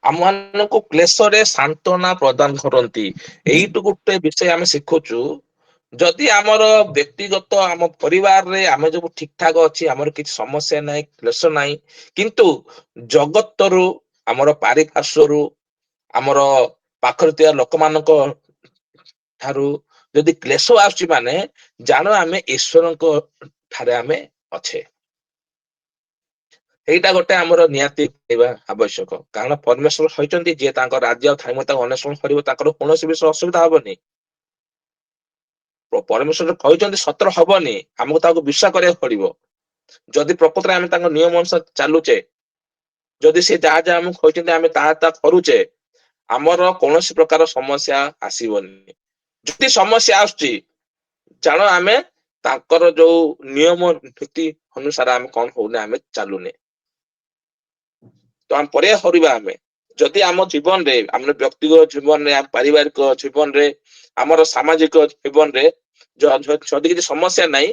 ଆମ ମାନଙ୍କୁ କ୍ଲେଶରେ ସାନ୍ତ୍ୱନା ପ୍ରଦାନ କରନ୍ତି। ଏଇଠୁ ଗୋଟେ ବିଷୟ ଆମେ ଶିଖୁଛୁ, ଯଦି ଆମର ବ୍ୟକ୍ତିଗତ ଆମ ପରିବାରରେ ଆମେ ଯୋଉ ଠିକ ଠାକ ଅଛି, ଆମର କିଛି ସମସ୍ୟା ନାହିଁ, କ୍ଲେଶ ନାହିଁ, କିନ୍ତୁ ଜଗତରୁ, ଆମର ପାରିପାର୍ଶ୍ୱରୁ, ଆମର ପାଖରେ ଥିବା ଲୋକମାନଙ୍କ ଠାରୁ ଯଦି କ୍ଲେଶ ଆସୁଛି, ମାନେ ଜାଣ ଆମେ ଈଶ୍ୱରଙ୍କ ଠାରେ ଆମେ ଅଛେ। ଏଇଟା ଗୋଟେ ଆମର ନିହାତି ପାଇବା ଆବଶ୍ୟକ, କାରଣ ପରମେଶ୍ୱର କହିଛନ୍ତି ଯିଏ ତାଙ୍କ ରାଜ୍ୟ ଆଉ ଧାର୍ମିକତାକୁ ଅନ୍ୱେଷଣ କରିବ, ତାଙ୍କର କୌଣସି ବିଷୟ ଅସୁବିଧା ହବନି। ପରମେଶ୍ୱର କହିଛନ୍ତି ସତରେ ହବନି, ଆମକୁ ତାକୁ ବିଶ୍ୱାସ କରିବାକୁ ପଡିବ। ଯଦି ପ୍ରକୃତରେ ଆମେ ତାଙ୍କ ନିୟମ ଅନୁସାରେ ଚାଲୁଛେ, ଯଦି ସେ ଯାହା ଯାହା ଆମକୁ କହିଛନ୍ତି ଆମେ ତାହା ତାହା କରୁଛେ, ଆମର କୌଣସି ପ୍ରକାର ସମସ୍ୟା ଆସିବନି। ଯଦି ସମସ୍ୟା ଆସୁଛି, ଜାଣ ଆମେ ତାଙ୍କର ଯୋଉ ନିୟମ ନୀତି ଅନୁସାରେ ଆମେ କଣ ହଉନେ, ଆମେ ଚାଲୁନେ। ତ ଆମେ ପରିବା କରିବା, ଆମେ ଯଦି ଆମ ଜୀବନରେ, ଆମର ବ୍ୟକ୍ତିଗତ ଜୀବନରେ, ଆମ ପାରିବାରିକ ଜୀବନରେ, ଆମର ସାମାଜିକ ଜୀବନରେ ଯଦି କିଛି ସମସ୍ୟା ନାହିଁ,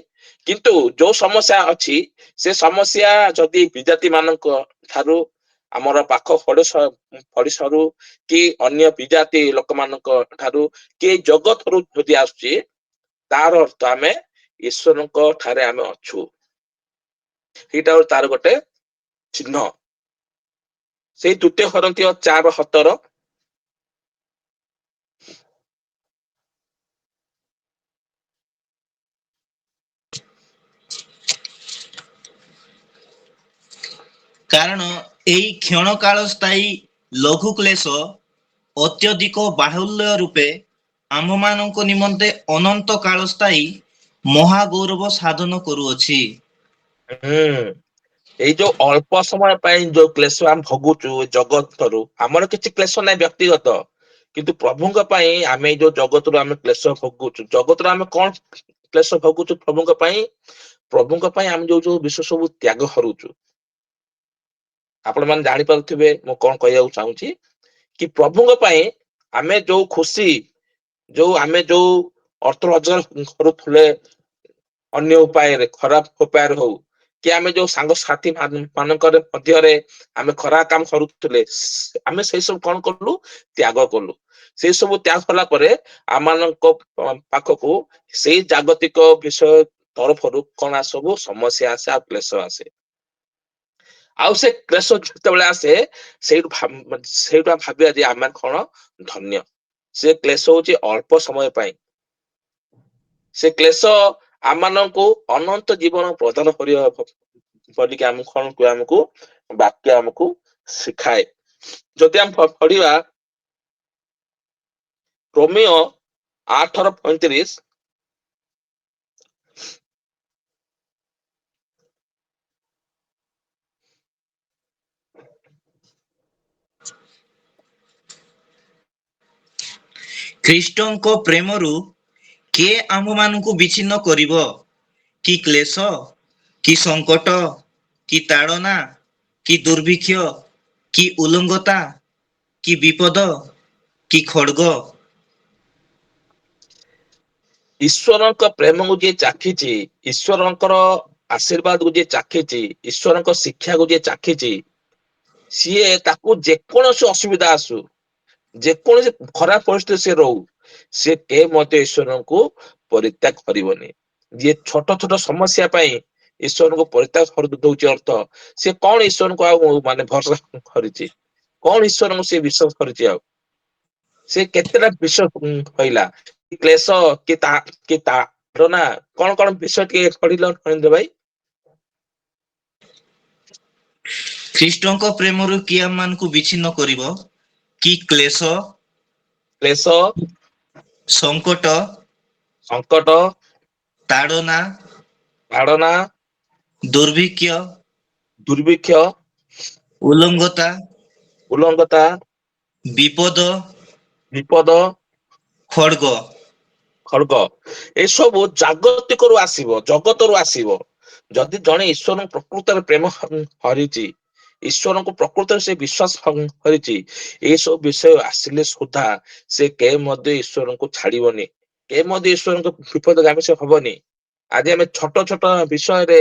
କିନ୍ତୁ ଯୋଉ ସମସ୍ୟା ଅଛି, ସେ ସମସ୍ୟା ଯଦି ବିଜାତି ମାନଙ୍କ ଠାରୁ, ଆମର ପାଖ ପଡିଶାରୁ, କି ଅନ୍ୟ ବିଜାତି ଲୋକମାନଙ୍କ ଠାରୁ, କି ଜଗତରୁ ଯଦି ଆସୁଛି, ତାର ଅର୍ଥ ଆମେ ଈଶ୍ୱରଙ୍କ ଠାରେ ଆମେ ଅଛୁ। ଏଇଟା ତାର ଗୋଟେ ଚିହ୍ନ। ସେଇ ଦ୍ଵିତୀୟ ହରନ୍ଥିୟ 4:17, କାରଣ ଏହି କ୍ଷଣକାଳ ସ୍ଥାୟୀ ଲଘୁ କ୍ଲେଶ ଅତ୍ୟଧିକ ବାହୁଲ୍ୟ ରୂପେ ଆମ୍ଭମାନଙ୍କ ନିମନ୍ତେ ଅନନ୍ତ କାଳ ସ୍ଥାୟୀ ମହାଗୌରବ ସାଧନ କରୁଅଛି। ଏଇ ଯୋଉ ଅଳ୍ପ ସମୟ ପାଇଁ ଯୋଉ କ୍ଲେଶ ଆମେ ଭୋଗୁଛୁ ଜଗତରୁ, ଆମର କିଛି କ୍ଲେଶ ନାହିଁ ବ୍ୟକ୍ତିଗତ, କିନ୍ତୁ ପ୍ରଭୁଙ୍କ ପାଇଁ ଆମେ ଏଇ ଯୋଉ ଜଗତରୁ ଆମେ କ୍ଲେଶ ଭୋଗୁଛୁ, ଜଗତରୁ ଆମେ କଣ କ୍ଲେଶ ଭୋଗୁଛୁ ପ୍ରଭୁଙ୍କ ପାଇଁ, ପ୍ରଭୁଙ୍କ ପାଇଁ ଆମେ ଯୋଉ ଯୋଉ ବିଷୟ ସବୁ ତ୍ୟାଗ କରୁଛୁ। ଆପଣ ମାନେ ଜାଣିପାରୁଥିବେ ମୁଁ କଣ କହିବାକୁ ଚାହୁଁଛି, କି ପ୍ରଭୁଙ୍କ ପାଇଁ ଆମେ ଯୋଉ ଖୁସି, ଯୋଉ ଆମେ ଯୋଉ ଅର୍ଥ ରୋଜଗାର କରୁଥିଲେ ଅନ୍ୟ ଉପାୟରେ, ଖରାପ ଉପାୟରେ ହଉ, କି ଆମେ ଯୋଉ ସାଙ୍ଗସାଥି ମାନଙ୍କର ମଧ୍ୟରେ ଆମେ ଖରାପ କାମ କରୁଥିଲେ, ଆମେ ସେଇ ସବୁ କଣ କଲୁ, ତ୍ୟାଗ କଲୁ। ସେଇ ସବୁ ତ୍ୟାଗ କଲା ପରେ ଆମମାନଙ୍କ ପାଖକୁ ସେଇ ଜାଗତିକ ବିଷୟ ତରଫରୁ କଣ ସବୁ ସମସ୍ୟା ଆସେ, ଆଉ କ୍ଲେଶ ଆସେ। ଆଉ ସେ କ୍ଲେଶ ଯେତେବେଳେ ଆସେ, ସେଇଠୁ ସେଇଠୁ ଭାବିବା ଯେ ଆମେ କଣ ଧନ୍ୟ। ସେ କ୍ଲେଶ ହଉଛି ଅଳ୍ପ ସମୟ ପାଇଁ। ସେ କ୍ଲେଶ ଆମମାନଙ୍କୁ ଅନନ୍ତ ଜୀବନ ପ୍ରଦାନ କରିବା ବୋଲିକି ଆମକୁ କଣ କୁହେ, ଆମକୁ ବାକ୍ୟ ଆମକୁ ଶିଖାଏ। ଯଦି ଆମେ ପଢିବା ରୋମିଓ 8:35, ଖ୍ରୀଷ୍ଟଙ୍କ ପ୍ରେମରୁ କିଏ ଆମ୍ଭମାନଙ୍କୁ ବିଚ୍ଛିନ୍ନ କରିବ? କି କ୍ଲେଶ, କି ସଙ୍କଟ, କି ତାଡ଼ନା, କି ଦୁର୍ଭିକ୍ଷ, କି ଉଲଙ୍ଗତା, କି ବିପଦ କି ଖଡ୍ଗ? ଈଶ୍ୱରଙ୍କ ପ୍ରେମକୁ ଯିଏ ଚାଖିଛି, ଈଶ୍ୱରଙ୍କର ଆଶୀର୍ବାଦକୁ ଯିଏ ଚାଖିଛି, ଈଶ୍ୱରଙ୍କ ଶିକ୍ଷାକୁ ଯିଏ ଚାଖିଛି, ସିଏ ତାକୁ ଯେକୌଣସି ଅସୁବିଧା ଆସୁ, ଯେକୌଣସି ଖରାପ ପରିସ୍ଥିତି ସେ ରହୁ, ସେ କେ ମଧ୍ୟ ଈଶ୍ୱରଙ୍କୁ ପରିତ୍ୟାଗ କରିବନି। ଯିଏ ଛୋଟ ଛୋଟ ସମସ୍ୟା ପାଇଁ ଈଶ୍ୱରଙ୍କୁ ପରିତ୍ୟାଗ କରିଦଉଛି, ଅର୍ଥ ସେ କଣ ଈଶ୍ୱରଙ୍କୁ ଆଉ ମାନେ ଭରସା କରିଛି, କଣ ଈଶ୍ୱରଙ୍କୁ ସେ ବିଶ୍ୱାସ କରିଛି? ଆଉ ସେ କେତେଟା ବିଷୟ କହିଲା, କ୍ଲେଶ କି ତାଡନା, କଣ କଣ ବିଷୟ ଟିକେ ପଢିଲ ନରେନ୍ଦ୍ର ଭାଇ? ଖ୍ରୀଷ୍ଟଙ୍କ ପ୍ରେମରୁ କିଏ ଆମମାନଙ୍କୁ ବିଚ୍ଛିନ୍ନ କରିବ? କି କ୍ଲେଶ, କ୍ଲେଶ, ସଙ୍କଟ, ସଙ୍କଟ, ତାଡନା, ତାଡନା, ଦୁର୍ଭିକ୍ଷ, ଦୁର୍ଭିକ୍ଷ, ଉଲଙ୍ଗତା, ଉଲଙ୍ଗତା, ବିପଦ, ବିପଦ, ଖଡ୍ଗ। ଖଡ୍ଗ, ଏସବୁ ଜାଗତିକରୁ ଆସିବ, ଜଗତରୁ ଆସିବ। ଯଦି ଜଣେ ଈଶ୍ୱରଙ୍କୁ ପ୍ରକୃତରେ ପ୍ରେମ ହରିଛି, ଈଶ୍ୱରଙ୍କୁ ପ୍ରକୃତରେ ସେ ବିଶ୍ୱାସ କରିଛି, ଏଇ ସବୁ ବିଷୟ ଆସିଲେ ସୁଦ୍ଧା ସେ କେବେ ମଧ୍ୟ ଈଶ୍ୱରଙ୍କୁ ଛାଡିବନି, କେବେ ମଧ୍ୟ ଈଶ୍ୱରଙ୍କ ବିପଦଗାମୀ ସେ ହବନି। ଆଜି ଆମେ ଛୋଟ ଛୋଟ ବିଷୟରେ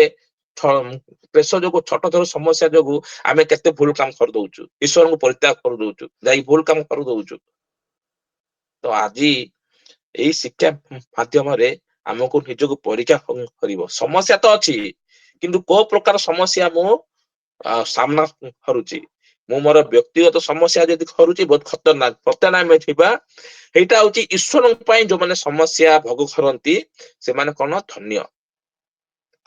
କ୍ଲେଶ ଯୋଗୁ, ଛୋଟ ଛୋଟ ସମସ୍ୟା ଯୋଗୁ ଆମେ କେତେ ଭୁଲ କାମ କରିଦଉଛୁ, ଈଶ୍ୱରଙ୍କୁ ପରିତ୍ୟାଗ କରିଦଉଛୁ, ଯାଇ ଭୁଲ କାମ କରିଦଉଛୁ। ତ ଆଜି ଏଇ ଶିକ୍ଷା ମାଧ୍ୟମରେ ଆମକୁ ନିଜକୁ ପରୀକ୍ଷା କରିବ। ସମସ୍ୟା ତ ଅଛି, କିନ୍ତୁ କୋଉ ପ୍ରକାର ସମସ୍ୟା ମୁଁ ସାମ୍ନା କରୁଛି। ମୁଁ ମୋର ବ୍ୟକ୍ତିଗତ ସମସ୍ୟା ଯଦି କରୁଛି, ବହୁତ ଖତରନାକ। ବର୍ତ୍ତମାନ ଆମେ ଥିବା ଏଇଟା ହଉଛି ଈଶ୍ୱରଙ୍କ ପାଇଁ ଯୋଉମାନେ ସମସ୍ୟା ଭୋଗ କରନ୍ତି, ସେମାନେ କଣ ଧନ୍ୟ।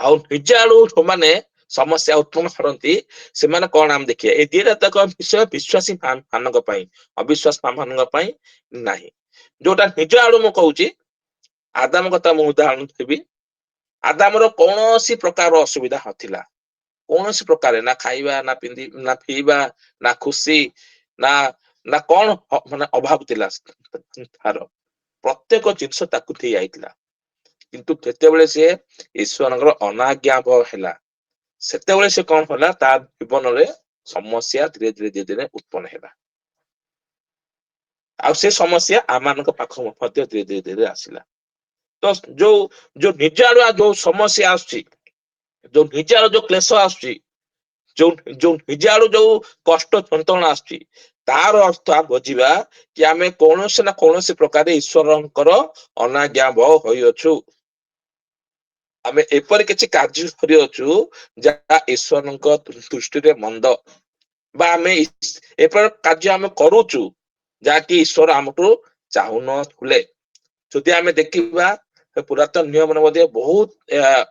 ଆଉ ନିଜ ଆଡୁ ଯୋଉମାନେ ସମସ୍ୟା ଉତ୍ପନ୍ନ କରନ୍ତି, ସେମାନେ କଣ ଆମେ ଦେଖିବା। ଏଇ ଦିଟା ତକ ବିଷୟ ବିଶ୍ୱାସୀ ମାନଙ୍କ ପାଇଁ, ଅବିଶ୍ୱାସ ମାନଙ୍କ ପାଇଁ ନାହିଁ। ଯୋଉଟା ନିଜ ଆଡୁ ମୁଁ କହୁଛି, ଆଦାମ କଥା ମୁଁ ଉଦାହରଣ ଦେବି। ଆଦାମର କୌଣସି ପ୍ରକାର ଅସୁବିଧା ନଥିଲା, କୌଣସି ପ୍ରକାର, ନା ଖାଇବା, ନା ନା ପିଇବା, ନା ଖୁସି, ନା ନା କଣ ମାନେ ଅଭାବ ଥିଲା ତାର। ପ୍ରତ୍ୟେକ ଜିନିଷ ତାକୁ ଦେଇ ଯାଇଥିଲା। କିନ୍ତୁ ଯେତେବେଳେ ସିଏ ଈଶ୍ୱରଙ୍କର ଅନାଜ୍ଞା ହେଲା, ସେତେବେଳେ ସେ କଣ କଲା, ତା ଜୀବନରେ ସମସ୍ୟା ଧୀରେ ଧୀରେ ଧୀରେ ଧୀରେ ଉତ୍ପନ୍ନ ହେଲା। ଆଉ ସେ ସମସ୍ୟା ଆମମାନଙ୍କ ପାଖକୁ ମଧ୍ୟ ଧୀରେ ଧୀରେ ଧୀରେ ଆସିଲା। ତ ଯୋଉ ଯୋଉ ନିଜ ଆଡୁଆ ଯୋଉ ସମସ୍ୟା ଆସୁଛି, ଯୋଉ ନିଜ ଆଡୁ ଯୋଉ କ୍ଲେଶ ଆସୁଛି, ଯୋଉ ଯୋଉ ନିଜ ଆଡୁ ଯୋଉ କଷ୍ଟ ଯନ୍ତ୍ରଣା ଆସୁଛି, ତାର ଅର୍ଥ ବୁଝିବା କି ଆମେ କୌଣସି ନା କୌଣସି ପ୍ରକାର ଈଶ୍ୱରଙ୍କର ଅନାଜ୍ଞା ହୋଇଅଛୁ। ଆମେ ଏପରି କିଛି କାର୍ଯ୍ୟ କରିଅଛୁ ଯାହା ଈଶ୍ୱରଙ୍କ ଦୃଷ୍ଟିରେ ମନ୍ଦ, ବା ଆମେ ଏପରି କାର୍ଯ୍ୟ ଆମେ କରୁଛୁ ଯାହାକି ଈଶ୍ୱର ଆମଠୁ ଚାହୁଁନଥିଲେ। ଯଦି ଆମେ ଦେଖିବା ପୁରାତନ ନିୟମରେ ମଧ୍ୟ ବହୁତ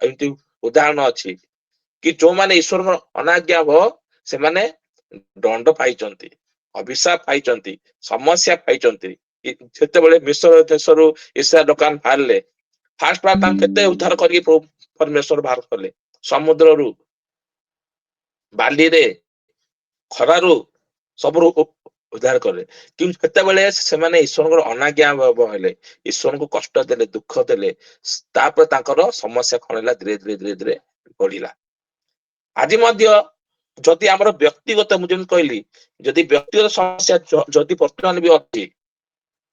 ଏମିତି ଉଦାହରଣ ଅଛି କି ଯୋଉମାନେ ଈଶ୍ୱରଙ୍କ ଅନାଜ୍ଞା ସେମାନେ ଦଣ୍ଡ ପାଇଛନ୍ତି, ଅଭିଶାପ ପାଇଛନ୍ତି, ସମସ୍ୟା ପାଇଛନ୍ତି। ଯେତେବେଳେ ମିଶ୍ର ଦେଶରୁ ଇସ୍ରାଏଲ ଦୋକାନ ବାହାରିଲେ, ଫାଷ୍ଟ ତାଙ୍କୁ କେତେ ଉଦ୍ଧାର କରିକି ପରମେଶ୍ୱର ବାହାର କଲେ, ସମୁଦ୍ରରୁ, ବାଲିରେ, ଖରାରୁ, ସବୁରୁ ଉଦ୍ଧାର କଲେ। କିନ୍ତୁ ସେତେବେଳେ ସେମାନେ ଈଶ୍ୱରଙ୍କର ଅନାଜ୍ଞା ହେଲେ, ଈଶ୍ୱରଙ୍କୁ କଷ୍ଟ ଦେଲେ, ଦୁଃଖ ଦେଲେ, ତାପରେ ତାଙ୍କର ସମସ୍ୟା କଣ ହେଲା, ଧୀରେ ଧୀରେ ଧୀରେ ଧୀରେ ବଢିଲା। ଆଜି ମଧ୍ୟ ଯଦି ଆମର ବ୍ୟକ୍ତିଗତ, ମୁଁ ଯେମିତି କହିଲି, ଯଦି ବ୍ୟକ୍ତିଗତ ସମସ୍ୟା ଯଦି ବର୍ତ୍ତମାନ ବି ଅଛି,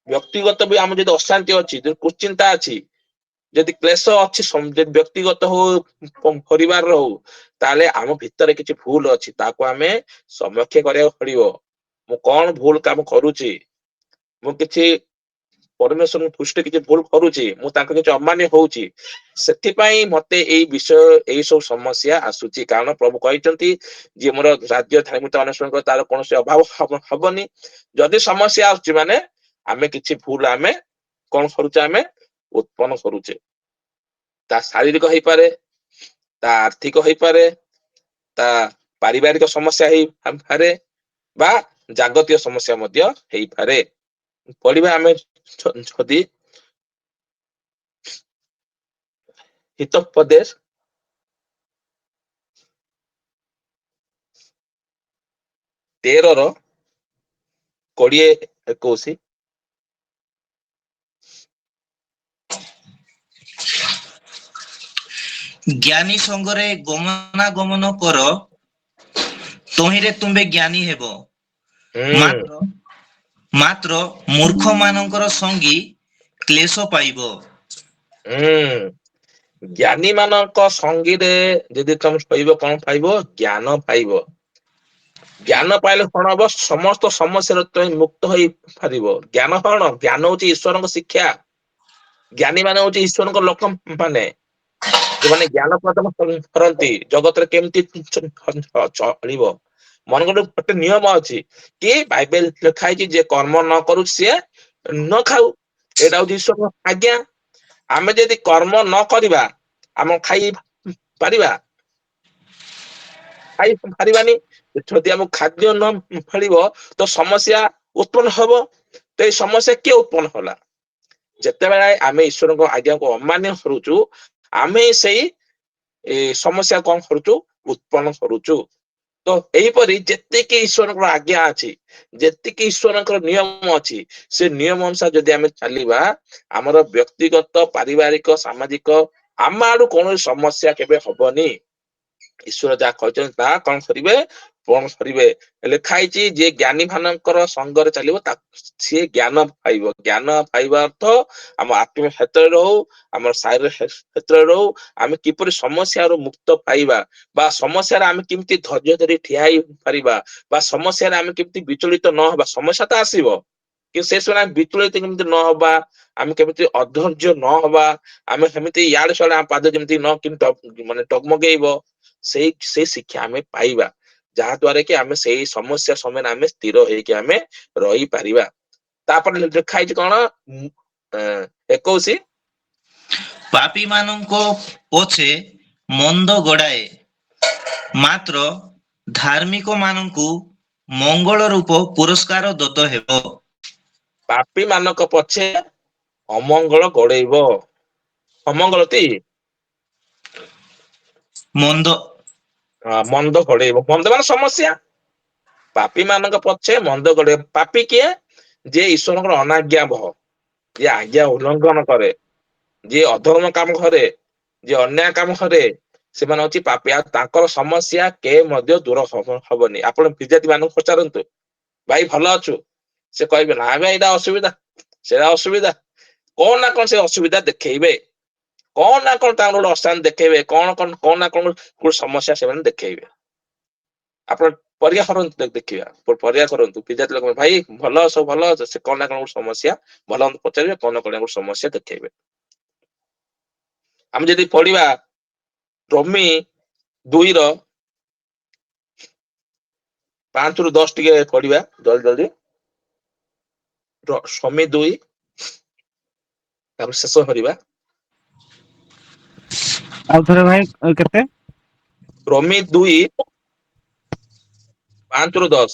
ବ୍ୟକ୍ତିଗତ ବି ଆମର ଯଦି ଅଶାନ୍ତି ଅଛି, ଯଦି କୁଚିନ୍ତା ଅଛି, ଯଦି କ୍ଲେଶ ଅଛି, ବ୍ୟକ୍ତିଗତ ହଉ, ପରିବାରର ହଉ, ତାହେଲେ ଆମ ଭିତରେ କିଛି ଭୁଲ ଅଛି, ତାକୁ ଆମେ ସମୀକ୍ଷା କରିବାକୁ ପଡିବ। ମୁଁ କଣ ଭୁଲ କାମ କରୁଛି, ମୁଁ କିଛି ପରମେଶ୍ୱରଙ୍କ ଦୃଷ୍ଟିରେ କିଛି ଭୁଲ କରୁଛି, ମୁଁ ତାଙ୍କ କିଛି ଅମାନ୍ୟ ହଉଛି, ସେଥିପାଇଁ ମତେ ଏଇ ବିଷୟ, ଏଇ ସବୁ ସମସ୍ୟା ଆସୁଛି। କାରଣ ପ୍ରଭୁ କହିଛନ୍ତି, ଯିଏ ମୋର ରାଜ୍ୟ ଧାର୍ମିକ ଅନୁସରଣ ତାର କୌଣସି ଅଭାବ ହବନି। ଯଦି ସମସ୍ୟା ଆସୁଛି ମାନେ ଆମେ କିଛି ଭୁଲ ଆମେ କଣ କରୁଛେ, ଆମେ ଉତ୍ପନ୍ନ କରୁଛେ। ତା ଶାରୀରିକ ହେଇପାରେ, ତା ଆର୍ଥିକ ହେଇପାରେ, ତା ପାରିବାରିକ ସମସ୍ୟା ହେଇପାରେ, ବା ଜାଗତିକ ସମସ୍ୟା ମଧ୍ୟ ହେଇପାରେ। ପଢିବା ଆମେ ଯଦି ହିତୋପଦେଶ 13:20-21। ଜ୍ଞାନୀ ସଙ୍ଗରେ ଗମନାଗମନ କର, ତହିଁରେ ତୁମେ ଜ୍ଞାନୀ ହେବ। ହୁଁ ମାତ୍ର ମାତ୍ର ମୂର୍ଖମାନଙ୍କର ସଙ୍ଗୀ କ୍ଲେଶ ପାଇବ। ଜ୍ଞାନୀ ମାନଙ୍କ ସଙ୍ଗୀରେ ଯଦି ତମେ ଶୋଇବ କଣ ପାଇବ? ଜ୍ଞାନ ପାଇବ। ଜ୍ଞାନ ପାଇଲେ କଣ ହବ? ସମସ୍ତ ସମସ୍ୟାରୁ ତମେ ମୁକ୍ତ ହେଇପାରିବ। ଜ୍ଞାନ କଣ? ଜ୍ଞାନ ହଉଛି ଈଶ୍ୱରଙ୍କ ଶିକ୍ଷା। ଜ୍ଞାନୀ ମାନେ ହଉଛି ଈଶ୍ୱରଙ୍କ ଲୋକ ମାନେ, ଯୋଉମାନେ ଜ୍ଞାନ ପ୍ରଦାନ କରନ୍ତି ଜଗତରେ କେମିତି ଚଳିବ। ମନଙ୍କର ଗୋଟେ ନିୟମ ଅଛି କି ବାଇବେଲ ଲେଖା ହେଇଛି ଯେ କର୍ମ ନ କରୁଛି ସିଏ ନ ଖାଉ। ଏଇଟା ହଉଛି ଈଶ୍ୱରଙ୍କ ଆଜ୍ଞା। ଆମେ ଯଦି କର୍ମ ନ କରିବା ଆମେ ଖାଇ ପାରିବା? ଖାଇ ପାରିବାନି। ଯଦି ଆମକୁ ଖାଦ୍ୟ ନ ମିଳିବ ତ ସମସ୍ୟା ଉତ୍ପନ୍ନ ହବ। ତ ଏଇ ସମସ୍ୟା କିଏ ଉତ୍ପନ୍ନ କଲା? ଯେତେବେଳେ ଆମେ ଈଶ୍ୱରଙ୍କ ଆଜ୍ଞାକୁ ଅମାନ୍ୟ କରୁଛୁ, ଆମେ ସେଇ ସମସ୍ୟା କଣ କରୁଛୁ? ଉତ୍ପନ୍ନ କରୁଛୁ। ତ ଏହିପରି ଯେତିକି ଈଶ୍ୱରଙ୍କର ଆଜ୍ଞା ଅଛି, ଯେତିକି ଈଶ୍ୱରଙ୍କର ନିୟମ ଅଛି, ସେ ନିୟମ ଅନୁସାରେ ଯଦି ଆମେ ଚାଲିବା, ଆମର ବ୍ୟକ୍ତିଗତ, ପାରିବାରିକ, ସାମାଜିକ ଆମ ଆଡୁ କୌଣସି ସମସ୍ୟା କେବେ ହବନି। ଈଶ୍ୱର ଯାହା କହିଛନ୍ତି ତାହା କଣ କରିବେ? ପୂରଣ କରିବେ। ଲେଖା ହେଇଛି ଯିଏ ଜ୍ଞାନୀ ମାନଙ୍କର ସଙ୍ଗରେ ଚାଲିବ ସିଏ ଜ୍ଞାନ ପାଇବ। ଜ୍ଞାନ ପାଇବା ଅର୍ଥ ଆମ ଆତ୍ମିକ କ୍ଷେତ୍ରରେ ହଉ, ଆମର ଶାରୀରିକ କ୍ଷେତ୍ରରେ ହଉ, ଆମେ କିପରି ସମସ୍ୟାରୁ ମୁକ୍ତ ପାଇବା ବା ସମସ୍ୟାରେ ଆମେ କେମିତି ଧୈର୍ଯ୍ୟ ଧରି ଠିଆ ହେଇପାରିବା ବା ସମସ୍ୟାରେ ଆମେ କେମିତି ବିଚଳିତ ନହବା। ସମସ୍ୟା ତ ଆସିବ କିନ୍ତୁ ସେ ସମୟରେ ଆମେ ବିଚଳିତ କେମିତି ନହବା, ଆମେ କେମିତି ଅଧୈର୍ଯ୍ୟ ନହବା, ଆମେ ସେମିତି ଇଆଡେ ସିଆଡେ ଆମ ପାଦ ଯେମିତି ନ ମାନେ ଡଗମଗେଇବ, ସେଇ ଶିକ୍ଷା ଆମେ ପାଇବା। ଯାହା ଦ୍ଵାରା କି ଆମେ ସେଇ ସମସ୍ୟା ସମୟରେ ଆମେ ସ୍ଥିର ହେଇକି ଆମେ ରହିପାରିବା। ତାପରେ ଲେଖା ହେଇଛି କଣ? 21। ପାପୀ ମାନଙ୍କ ପଛେ ମନ୍ଦ ଗୋଡାଏ, ମାତ୍ର ଧାର୍ମିକ ମାନଙ୍କୁ ମଙ୍ଗଳ ରୂପ ପୁରସ୍କାର ଦତ୍ତ ହେବ। ପାପୀ ମାନଙ୍କ ପଛେ ଅମଙ୍ଗଳ ଗୋଡେଇବ। ଅମଙ୍ଗଳତି ମନ୍ଦ ମନ୍ଦ ଘୋଡେଇବ। ମନ୍ଦ ମାନେ ସମସ୍ୟା। ପାପୀ ମାନଙ୍କ ପଛେ ମନ୍ଦ ଗୋଡେଇବ। ପାପୀ କିଏ? ଯିଏ ଈଶ୍ୱରଙ୍କର ଅନାଜ୍ଞା ବହ, ଯିଏ ଆଜ୍ଞା ଉଲ୍ଲଂଘନ କରେ, ଯିଏ ଅଧର୍ମ କାମ କରେ, ଯିଏ ଅନ୍ୟାୟ କାମ କରେ, ସେମାନେ ହଉଛି ପାପୀ। ଆଉ ତାଙ୍କର ସମସ୍ୟା କେ ମଧ୍ୟ ଦୂର ହବନି। ଆପଣ ବିଜାତି ମାନଙ୍କୁ ପଚାରନ୍ତୁ, ଭାଇ ଭଲ ଅଛୁ? ସେ କହିବେ ନା ଭାଇ ଏଇଟା ଅସୁବିଧା, ସେଇଟା ଅସୁବିଧା। କଣ ନା କଣ ସେ ଅସୁବିଧା ଦେଖେଇବେ। କଣ ନା କଣ ତାଙ୍କର ଗୋଟେ ଅଶାନ୍ତି ଦେଖେଇବେ। କଣ ନା କଣ ଗୋଟେ ସମସ୍ୟା ସେମାନେ ଦେଖେଇବେ। ଆପଣ ପରୀକ୍ଷା କରନ୍ତୁ, ଦେଖିବା ପରୀକ୍ଷା କରନ୍ତୁ। ବିଜାତି ଲୋକ ଭାଇ ଭଲ ସବୁ ଭଲ ଅଛ? ସେ କଣ ନା କଣ ଗୋଟେ ସମସ୍ୟା ଭଲ ମନ୍ଦ ପଚାରିବେ, କଣ ନା କଣ ଗୋଟେ ସମସ୍ୟା ଦେଖେଇବେ। ଆମେ ଯଦି ପଢିବା ରୋମି 2 5 ରୁ 10 ଟିକେ ପଢିବା ଜଲଦି ଜଲଦି। ରୋମି 2 ତାପରେ ଶେଷ କରିବା। ଆଉ ଥରେ ଭାଇ କେତେ? ରୋମି 2 5 ରୁ 10।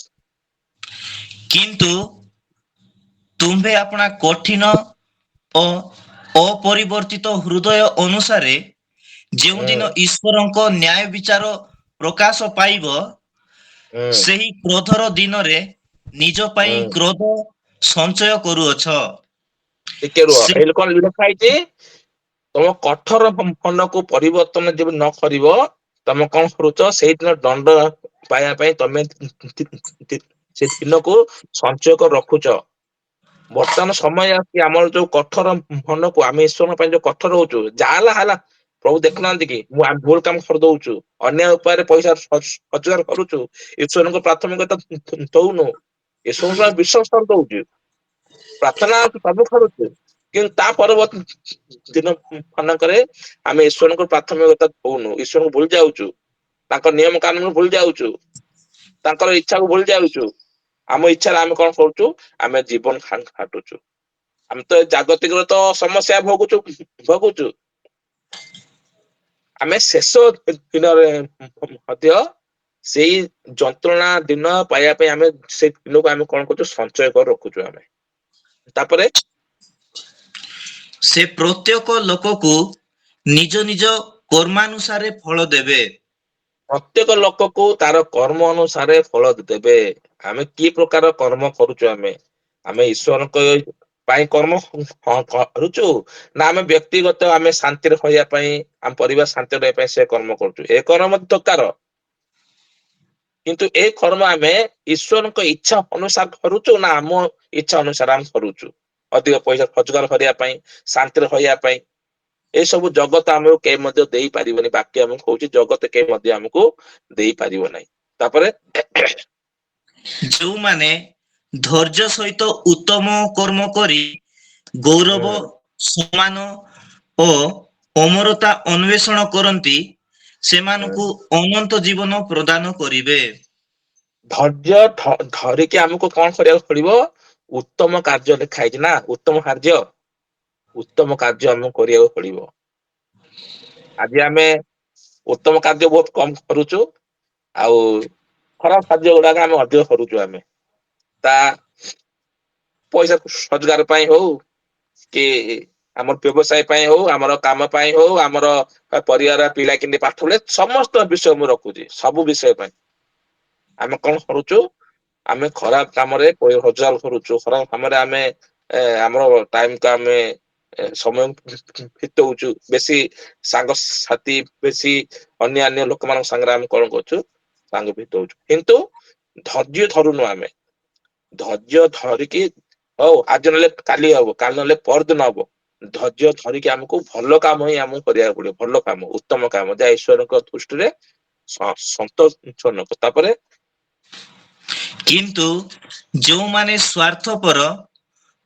କିନ୍ତୁ ତୁମ୍ଭେ ଆପଣା କଠିନ ଓ ଅପରିବର୍ତ୍ତିତ ହୃଦୟ ଅନୁସାରେ ହୁଁ ଯେଉଁଦିନ ଈଶ୍ୱରଙ୍କ ନ୍ୟାୟ ବିଚାର ପ୍ରକାଶ ପାଇବ, ହୁଁ ସେହି କ୍ରୋଧର ଦିନରେ ନିଜ ପାଇଁ ହୁଁ କ୍ରୋଧ ସଞ୍ଚୟ କରୁଅଛ। ଟିକେ ରୁହ, ସେ ଏଇ କଣ ଲେଖା ହେଇଛି? ତମ କଠୋର ମନକୁ ପରିବର୍ତ୍ତନ ଯେବେ ନ କରିବ, ତମେ କଣ କରୁଛ? ସେଇଦିନ ଦଣ୍ଡ ପାଇବା ପାଇଁ ତମେ ସେ ଦିନକୁ ସଞ୍ଚୟ କରି ରଖୁଛ। ବର୍ତ୍ତମାନ ସମୟ ଆସି ଆମର ଯୋଉ କଠୋର ମନକୁ ଆମେ ଈଶ୍ୱରଙ୍କ ପାଇଁ ଯୋଉ କଠୋର ହଉଛୁ, ଯାହା ହେଲା ପ୍ରଭୁ ଦେଖୁନାହାନ୍ତି କି ମୁଁ ଭୁଲ କାମ କରିଦଉଛୁ, ଅନ୍ୟାୟ ଉପାୟରେ ପଇସା ରୋଜଗାର କରୁଛୁ, ଈଶ୍ୱରଙ୍କୁ ପ୍ରାଥମିକତା ଦଉନୁ, ଈଶ୍ୱରଙ୍କୁ ଆମେ ବିଶ୍ୱାସ ଦଉଛୁ, ପ୍ରାର୍ଥନା ସବୁ କରୁଛୁ, କିନ୍ତୁ ତା ପରବର୍ତ୍ତୀ ଦିନ ମାନଙ୍କରେ ଆମେ ଈଶ୍ୱରଙ୍କୁ ପ୍ରାଥମିକତା ଦଉନୁ, ଈଶ୍ୱରଙ୍କୁ ଭୁଲି ଯାଉଛୁ, ତାଙ୍କ ନିୟମ କାନୁନ ଭୁଲି ଯାଉଛୁ, ତାଙ୍କର ଇଚ୍ଛାକୁ ଭୁଲି ଯାଉଛୁ। ଆମ ଇଚ୍ଛାରେ ଆମେ କଣ କରୁଛୁ? ଆମେ ଜୀବନ କାଟୁଛୁ। ଆମେ ତ ଜାଗତିକର ତ ସମସ୍ୟା ଭୋଗୁଛୁ। ଆମେ ଶେଷ ଦିନରେ ମଧ୍ୟ ସେଇ ଯନ୍ତ୍ରଣା ଦିନ ପାଇବା ପାଇଁ ଆମେ ସେଇ ଦିନକୁ ଆମେ କଣ କରୁଛୁ? ସଞ୍ଚୟ କରି ରଖୁଛୁ ଆମେ। ତାପରେ ସେ ପ୍ରତ୍ୟେକ ଲୋକକୁ ନିଜ ନିଜ କର୍ମାନୁସାରେ ଫଳ ଦେବେ। ପ୍ରତ୍ୟେକ ଲୋକକୁ ତାର କର୍ମ ଅନୁସାରେ ଫଳ ଦେବେ। ଆମେ କି ପ୍ରକାର କର୍ମ କରୁଛୁ? ଆମେ ଈଶ୍ୱରଙ୍କ ପାଇଁ କର୍ମ କରୁଛୁ, ନା ଆମେ ବ୍ୟକ୍ତିଗତ ଆମେ ଶାନ୍ତିରେ ରହିବା ପାଇଁ, ଆମ ପରିବାର ଶାନ୍ତିରେ ରହିବା ପାଇଁ ସେ କର୍ମ କରୁଛୁ? ଏ କର୍ମ ଦରକାର। କିନ୍ତୁ ଏ କର୍ମ ଆମେ ଈଶ୍ୱରଙ୍କ ଇଚ୍ଛା ଅନୁସାର କରୁଛୁ ନା ଆମ ଇଚ୍ଛା ଅନୁସାରେ ଆମେ କରୁଛୁ? ଅଧିକ ପଇସା ରୋଜଗାର କରିବା ପାଇଁ, ଶାନ୍ତିରେ ରହିବା ପାଇଁ, ଏସବୁ ଜଗତ ଆମକୁ କେହି ମଧ୍ୟ ଦେଇପାରିବନି। ବାକ୍ୟ ଆମକୁ କହୁଛି ଜଗତ କେହି ମଧ୍ୟ ଆମକୁ ଦେଇପାରିବ ନାହିଁ। ତାପରେ ଯେଉଁମାନେ ଧୈର୍ଯ୍ୟ ସହିତ ଉତ୍ତମ କର୍ମ କରି ଗୌରବ, ସମ୍ମାନ ଓ ଅମରତା ଅନ୍ୱେଷଣ କରନ୍ତି, ସେମାନଙ୍କୁ ଅନନ୍ତ ଜୀବନ ପ୍ରଦାନ କରିବେ। ଧୈର୍ଯ୍ୟ ଧରିକି ଆମକୁ କଣ କରିବାକୁ ପଡିବ? ଉତ୍ତମ କାର୍ଯ୍ୟ ଲେଖା ହେଇଛି ନା, ଉତ୍ତମ କାର୍ଯ୍ୟ, ଉତ୍ତମ କାର୍ଯ୍ୟ ଆମକୁ କରିବାକୁ ପଡିବ। ଆଜି ଆମେ ଉତ୍ତମ କାର୍ଯ୍ୟ ବହୁତ କମ କରୁଛୁ, ଆଉ ଖରାପ କାର୍ଯ୍ୟ ଗୁଡାକ ଆମେ ଅଧିକ କରୁଛୁ। ଆମେ ତା ପଇସା ରୋଜଗାର ପାଇଁ ହଉ କି ଆମର ବ୍ୟବସାୟ ପାଇଁ ହଉ, ଆମର କାମ ପାଇଁ ହଉ, ଆମର ପରିବାର ପିଲା କେମିତି ପାଠ ପଢିବେ, ସମସ୍ତ ବିଷୟ ମୁଁ ରଖୁଛି। ସବୁ ବିଷୟ ପାଇଁ ଆମେ କଣ କରୁଛୁ? ଆମେ ଖରାପ କାମରେ ରୋଜଗାର କରୁଛୁ, ଖରାପ କାମରେ ଆମେ ଆମର ଟାଇମ କୁ ଆମେ ସମୟ ବିତଉଛୁ ବେଶୀ, ସାଙ୍ଗସାଥି ବେଶୀ, ଅନ୍ୟାନ୍ୟ ଲୋକମାନଙ୍କ ସାଙ୍ଗରେ ଆମେ କଣ କରୁଛୁ? ସାଙ୍ଗ ବିତଉଛୁ। କିନ୍ତୁ ଧୈର୍ଯ୍ୟ ଧରୁନୁ ଆମେ। ଧୈର୍ଯ୍ୟ ଧରିକି ହଉ ଆଜି ନହେଲେ କାଲି ହବ, କାଲି ନହେଲେ ପରଦିନ ହବ, ଧୈର୍ଯ୍ୟ ଧରିକି ଆମକୁ ଭଲ କାମ ହିଁ ଆମକୁ କରିବାକୁ ପଡିବ। ଭଲ କାମ, ଉତ୍ତମ କାମ, ଯାହା ଈଶ୍ୱରଙ୍କ ଦୃଷ୍ଟିରେ ସନ୍ତୋଷଜନକ। ତାପରେ କିନ୍ତୁ ଯେଉଁମାନେ ସ୍ୱାର୍ଥପର,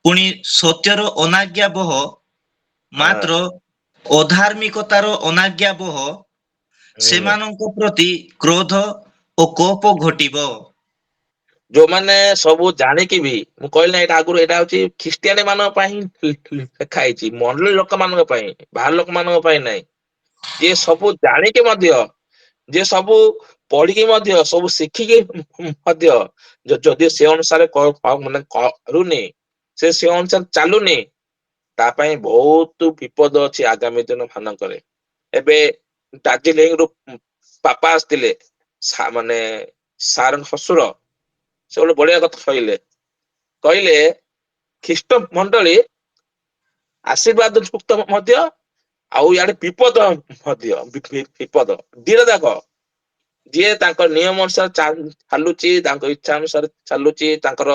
ପୁଣି ସତ୍ୟର ଅନାଜ୍ଞା ବହ, ମାତ୍ର ଅଧାର୍ମିକତାର ଅନାଜ୍ଞା ବହ, ସେମାନଙ୍କ ପ୍ରତି କ୍ରୋଧ ଓ କୋପ ଘଟିବ। ଯୋଉମାନେ ସବୁ ଜାଣିକି ବି, ମୁଁ କହିଲି ନା ଏଇଟା ଆଗରୁ, ଏଇଟା ହଉଛି ଖ୍ରୀଷ୍ଟିଆନ ମାନଙ୍କ ପାଇଁ ଲେଖା ହେଇଛି, ମଣ୍ଡଳୀ ଲୋକମାନଙ୍କ ପାଇଁ, ବାହାର ଲୋକମାନଙ୍କ ପାଇଁ ନାହିଁ। ଯିଏ ସବୁ ଜାଣିକି ମଧ୍ୟ, ଯିଏ ସବୁ ପଢିକି ମଧ୍ୟ, ସବୁ ଶିଖିକି ମଧ୍ୟ ଯଦି ସେ ଅନୁସାରେ ମାନେ କରୁନି, ସେ ଅନୁସାରେ ଚାଲୁନି, ତା ପାଇଁ ବହୁତ ବିପଦ ଅଛି ଆଗାମୀ ଦିନ ମାନଙ୍କରେ। ଏବେ ଦାର୍ଜିଲିଂରୁ ବାପା ଆସିଥିଲେ, ମାନେ ସାରଙ୍କ ଶଶୁର, ସେ ଗୋଟେ ବଢିଆ କଥା କହିଲେ। କହିଲେ ଖ୍ରୀଷ୍ଟ ମଣ୍ଡଳୀ ଆଶୀର୍ବାଦ ଯୁକ୍ତ ମଧ୍ୟ, ଆଉ ଇଆଡେ ବିପଦ ମଧ୍ୟ। ବିପଦ ଦିଟା ଯାକ। ଯିଏ ତାଙ୍କ ନିୟମ ଅନୁସାରେ ଚାଲୁଛି, ତାଙ୍କ ଇଚ୍ଛା ଅନୁସାରେ ଚାଲୁଛି, ତାଙ୍କର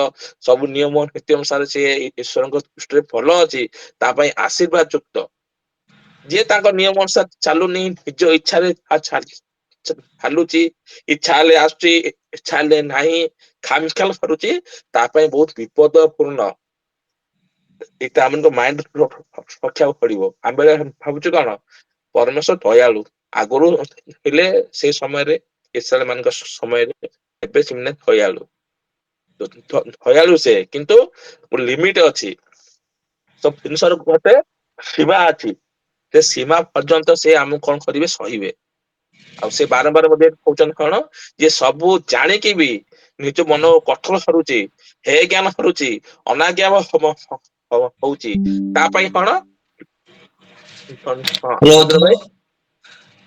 ସବୁ ନିୟମ ନୀତି ଅନୁସାରେ ସିଏ ଈଶ୍ୱରଙ୍କ ଦୃଷ୍ଟିରେ ଭଲ ଅଛି, ତା ପାଇଁ ଆଶୀର୍ବାଦ ଯୁକ୍ତ। ଯିଏ ତାଙ୍କ ନିୟମ ଅନୁସାରେ ଚାଲୁନି, ନିଜ ଇଚ୍ଛାରେ ଚାଲୁଛି, ଇଚ୍ଛା ହେଲେ ଆସୁଛି, ଇଚ୍ଛା ହେଲେ ନାହିଁ, ଖାମଖିଆଲ କରୁଛି, ତା ପାଇଁ ବହୁତ ବିପଦ ପୂର୍ଣ୍ଣ। ଏଇଟା ଆମକୁ ମାଇଣ୍ଡ ରଖିବାକୁ ପଡିବ। ଆମେ ବେଳେ ଭାବୁଛୁ କଣ? ପରମେଶ୍ୱର ଦୟାଳୁ, ଆଗରୁ ଥିଲେ ସେଇ ସମୟରେ, ଇସ୍ରାଏଲ ମାନଙ୍କ ସମୟରେ, ଏବେ ସେମାନେ ଦୟାଳୁ। ଦୟାଳୁ ସେ, କିନ୍ତୁ ଗୋଟେ ଲିମିଟ ଅଛି। ସବୁ ଜିନିଷର ଗୋଟେ ସୀମା ଅଛି। ସେ ସୀମା ପର୍ଯ୍ୟନ୍ତ ସେ ଆମକୁ କଣ କରିବେ? ସହିବେ। ଆଉ ସେ ବାରମ୍ବାର ମଧ୍ୟ କହୁଛନ୍ତି କଣ? ଯେ ସବୁ ଜାଣିକି ବି ନିଜ ମନ କଠୋର କରୁଛି, ହେ ଜ୍ଞାନ କରୁଛି, ଅନାଜ୍ଞା ହଉଛି, ତା ପାଇଁ କଣ? ହଁ କ୍ରୋଧ, ମହେନ୍ଦ୍ର ଭାଇ,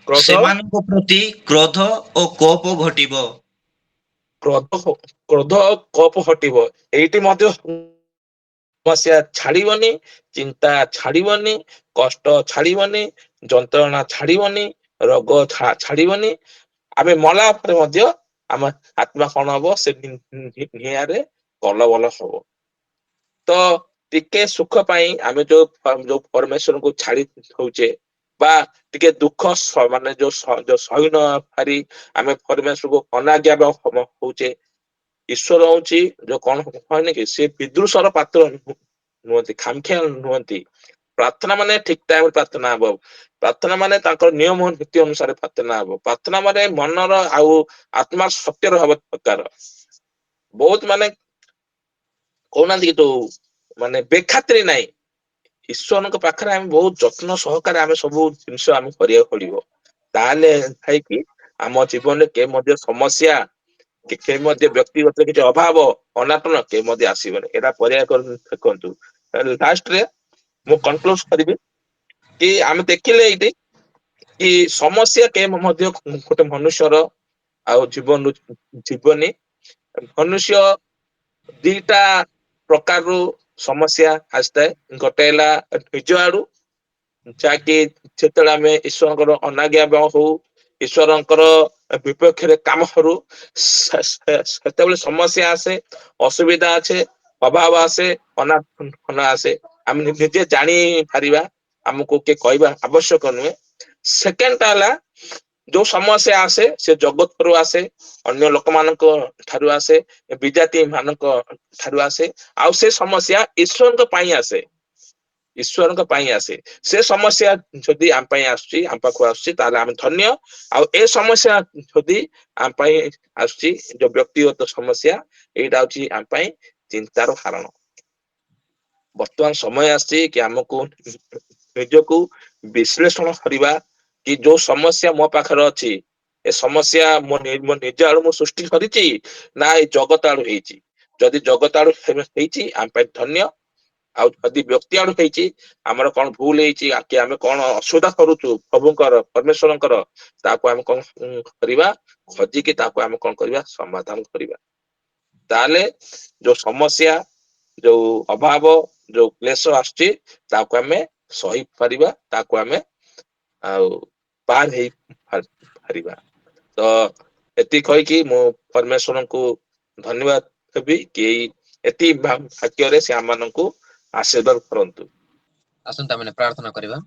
କ୍ରୋଧ, ସେମାନଙ୍କ ପ୍ରତି କ୍ରୋଧ ଓ କୋପ ଘଟିବ। କ୍ରୋଧ କୋପ ହଟିବ। ଏଇଠି ମଧ୍ୟ ସମସ୍ୟା ଛାଡିବନି, ଚିନ୍ତା ଛାଡିବନି, କଷ୍ଟ ଛାଡିବନି, ଯନ୍ତ୍ରଣା ଛାଡିବନି, ରୋଗ ଛାଡିବନି। ଆମେ ମଲା ପରେ ମଧ୍ୟ ଆମ ଆତ୍ମା କଣ ହବ? ସେ ନିଆଁରେ କଲବଲ ହବ। ତ ଟିକେ ସୁଖ ପାଇଁ ଆମେ ଯୋଉ ପରମେଶ୍ୱରଙ୍କୁ ଛାଡି ଦଉଛେ, ବା ଟିକେ ଦୁଃଖ ମାନେ ଯୋଉ ସହି ନ ପାରି ଆମେ ପରମେଶ୍ୱରକୁ ଅନାଜ୍ଞା ହଉଛେ, ଈଶ୍ୱର ହଉଛି ଯୋଉ କଣ କହନି କି, ସେ ବିଦୁଷର ପାତ୍ର ନୁହନ୍ତି, ଖାମଖିଆଲ ନୁହନ୍ତି। ପ୍ରାର୍ଥନା ମାନେ ଠିକ ଟାଇମରେ ପ୍ରାର୍ଥନା ହବ। ପ୍ରାର୍ଥନା ମାନେ ତାଙ୍କର ନିୟମ ନୀତି ଅନୁସାରେ ପ୍ରାର୍ଥନା ହବ। ପ୍ରାର୍ଥନା ମାନେ ମନର ଆଉ ଆତ୍ମା ସତ୍ୟର ହବା ଦରକାର। ବହୁତ ମାନେ କହୁନାହାନ୍ତି କି, ଯୋଉ ମାନେ ବେଖାତିର ନାହିଁ। ଈଶ୍ୱରଙ୍କ ପାଖରେ ଆମେ ବହୁତ ଯତ୍ନ ସହକାରେ ଆମେ ସବୁ ଜିନିଷ ଆମକୁ କରିବାକୁ ପଡିବ। ତାହେଲେ ଥାଇକି ଆମ ଜୀବନରେ କେ ମଧ୍ୟ ସମସ୍ୟା, କେହି ମଧ୍ୟ ବ୍ୟକ୍ତିଗତ କିଛି ଅଭାବ ଅନାଟନ କେହି ମଧ୍ୟ ଆସିବନି। ଏଇଟା ପରିବା ଦେଖନ୍ତୁ। ଲାଷ୍ଟରେ ମୁଁ କନକ୍ଲୁଜ କରିବି କି, ଆମେ ଦେଖିଲେ ଏଇଠି କି ସମସ୍ୟା କେ ମଧ୍ୟ ଗୋଟେ ମନୁଷ୍ୟର ଆଉ ଜୀବନି। ମନୁଷ୍ୟ ଦିଟା ପ୍ରକାରରୁ ସମସ୍ୟା ଆସିଥାଏ। ଗୋଟେ ହେଲା ନିଜ ଆଡୁ, ଯାହାକି ଯେତେବେଳେ ଆମେ ଈଶ୍ୱରଙ୍କର ଅନାଜ୍ଞା ହଉ ଈଶ୍ୱରଙ୍କର ବିପକ୍ଷରେ କାମ କରୁ ସେତେବେଳେ ସମସ୍ୟା ଆସେ, ଅସୁବିଧା ଆସେ, ଅଭାବ ଆସେ, ଅନାଟନ ଆସେ, ଆମେ ନିଜେ ଜାଣିପାରିବା, ଆମକୁ କିଏ କହିବା ଆବଶ୍ୟକ ନୁହେଁ। ସେକେଣ୍ଡ ଟା ହେଲା ଯୋଉ ସମସ୍ୟା ଆସେ ସେ ଜଗତରୁ ଆସେ, ଅନ୍ୟ ଲୋକମାନଙ୍କ ଠାରୁ ଆସେ, ବିଜାତି ମାନଙ୍କ ଠାରୁ ଆସେ, ଆଉ ସେ ସମସ୍ୟା ଈଶ୍ୱରଙ୍କ ପାଇଁ ଆସେ, ଈଶ୍ୱରଙ୍କ ପାଇଁ ଆସେ। ସେ ସମସ୍ୟା ଯଦି ଆମ ପାଇଁ ଆସୁଛି, ଆମ ପାଖକୁ ଆସୁଛି, ତାହେଲେ ଆମେ ଧନ୍ୟ। ଆଉ ଏ ସମସ୍ୟା ଯଦି ଆମ ପାଇଁ ଆସୁଛି, ଯୋଉ ବ୍ୟକ୍ତିଗତ ସମସ୍ୟା, ଏଇଟା ହଉଛି ଆମ ପାଇଁ ଚିନ୍ତାର କାରଣ। ବର୍ତ୍ତମାନ ସମୟ ଆସିଛି କି ଆମକୁ ନିଜକୁ ବିଶ୍ଳେଷଣ କରିବା କି ଯୋଉ ସମସ୍ୟା ମୋ ପାଖରେ ଅଛି, ଏ ସମସ୍ୟା ମୋ ନିଜ ଆଡୁ ମୁଁ ସୃଷ୍ଟି କରିଛି ନା ଏଇ ଜଗତ ଆଡୁ ହେଇଛି। ଯଦି ଜଗତ ଆଡୁ ହେଇଛି ଆମ ପାଇଁ ଧନ୍ୟ, ଆଉ ଯଦି ବ୍ୟକ୍ତି ଆଡୁ ହେଇଛି, ଆମର କଣ ଭୁଲ ହେଇଛି, କି ଆମେ କଣ ଅସୁବିଧା କରୁଛୁ ପ୍ରଭୁଙ୍କର ପରମେଶ୍ୱରଙ୍କର, ତାକୁ ଆମେ କଣ କରିବା, ଖୋଜିକି ତାକୁ ଆମେ କଣ କରିବା, ସମାଧାନ କରିବା। ତାହେଲେ ଯୋଉ ସମସ୍ୟା, ଯୋଉ ଅଭାବ, ଯୋଉ କ୍ଲେଶ ଆସୁଛି, ତାକୁ ଆମେ ସହିପାରିବା, ତାକୁ ଆମେ ଆଉ ପାର ହେଇ ପାରିବା। ତ ଏତିକି କହିକି ମୁଁ ପରମେଶ୍ୱରଙ୍କୁ ଧନ୍ୟବାଦ ଦେବି କି ଏତିକି ଭାଗ୍ୟରେ ସେ ଆମ ମାନଙ୍କୁ ଆଶୀର୍ବାଦ କରନ୍ତୁ। ଆସନ୍ତୁ ଆମେ ପ୍ରାର୍ଥନା କରିବା।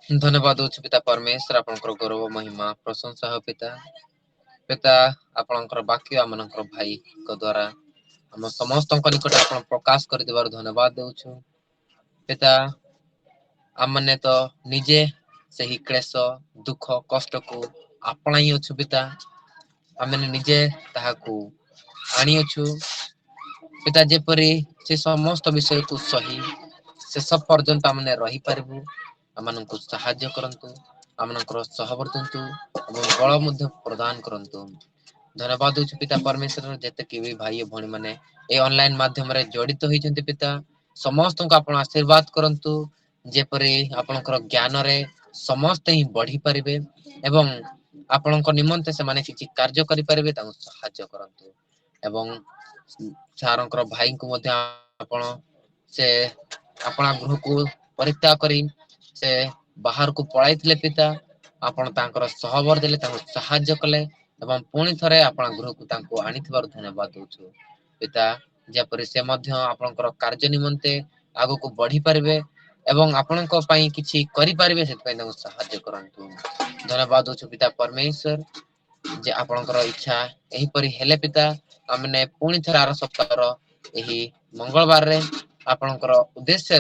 ଧନ୍ୟବାଦ ଦଉଛୁ ପିତା ପରମେଶ୍ୱର, ଆପଣଙ୍କର ଗୌରବ ମହିମା ପ୍ରଶଂସା ହଉ ପିତା। ପିତା ଆପଣଙ୍କର ବାକ୍ୟ ଆମମାନଙ୍କର ଭାଇଙ୍କ ଦ୍ଵାରା ଆମ ସମସ୍ତଙ୍କ ନିକଟରେ ଆପଣ ପ୍ରକାଶ କରିଦେବାରୁ ଧନ୍ୟବାଦ ଦଉଛୁ ପିତା। ଆମମାନେ ତ ନିଜେ ସେହି କ୍ଲେଶ, ଦୁଃଖ, କଷ୍ଟକୁ ଆପଣାଇ ଅଛୁ ପିତା। ଆମେ ନିଜେ ତାହାକୁ ଆଣିଅଛୁ ପିତା, ଯେପରି ସେ ସମସ୍ତ ବିଷୟକୁ ସହି ଶେଷ ପର୍ଯ୍ୟନ୍ତ ଆମେ ରହିପାରିବୁ। ଆମମାନଙ୍କୁ ସାହାଯ୍ୟ କରନ୍ତୁ, ଆମମାନଙ୍କର ସହବର୍ତ୍ତନ୍ତୁ ଏବଂ ବଳ ମଧ୍ୟ ପ୍ରଦାନ କରନ୍ତୁ। ଧନ୍ୟବାଦ ଦଉଛୁ ପିତା ପରମେଶ୍ୱର, ଯେତେକି ବି ଭାଇ ଭଉଣୀ ମାନେ ଏ ଅନଲାଇନ ମାଧ୍ୟମରେ ଜଡିତ ହେଇଛନ୍ତି ପିତା, ସମସ୍ତଙ୍କୁ ଆପଣ ଆଶୀର୍ବାଦ କରନ୍ତୁ। ଯେପରି ଆପଣଙ୍କର ଜ୍ଞାନରେ ସମସ୍ତେ ହିଁ ବଢି ପାରିବେ ଏବଂ ଆପଣଙ୍କ ନିମନ୍ତେ ସେମାନେ କିଛି କାର୍ଯ୍ୟ କରିପାରିବେ, ତାଙ୍କୁ ସାହାଯ୍ୟ କରନ୍ତୁ। ଏବଂ ସାରଙ୍କର ଭାଇଙ୍କୁ ମଧ୍ୟ ଆପଣ ସେ ଆପଣା ଗୃହକୁ ପରିତ୍ୟାଗ କରି ସେ ବାହାରକୁ ପଳାଇଥିଲେ ପିତା, ଆପଣ ତାଙ୍କର ସହବର ଦେଲେ, ତାଙ୍କୁ ସାହାଯ୍ୟ କଲେ ଏବଂ ପୁଣି ଥରେ ଆପଣ ଗୃହକୁ ତାଙ୍କୁ ଆଣିଥିବାରୁ ଧନ୍ୟବାଦ ଦଉଛୁ ପିତା। ଯେପରି ସେ ମଧ୍ୟ ଆପଣଙ୍କର କାର୍ଯ୍ୟ ନିମନ୍ତେ ଆଗକୁ ବଢି ପାରିବେ ଏବଂ ଆପଣଙ୍କ ପାଇଁ କିଛି କରିପାରିବେ, ସେଥିପାଇଁ ତାଙ୍କୁ ସାହାଯ୍ୟ କରନ୍ତୁ। ଧନ୍ୟବାଦ ଦଉଛୁ ପିତା ପରମେଶ୍ୱର, ଯେ ଆପଣଙ୍କର ଇଚ୍ଛା ଏହିପରି ହେଲେ ପିତା, ଆମେ ପୁଣି ଥରେ ଆର ସପ୍ତାହର ଏହି ମଙ୍ଗଳବାରରେ ଆପଣଙ୍କର ଉଦ୍ଦେଶ୍ୟ,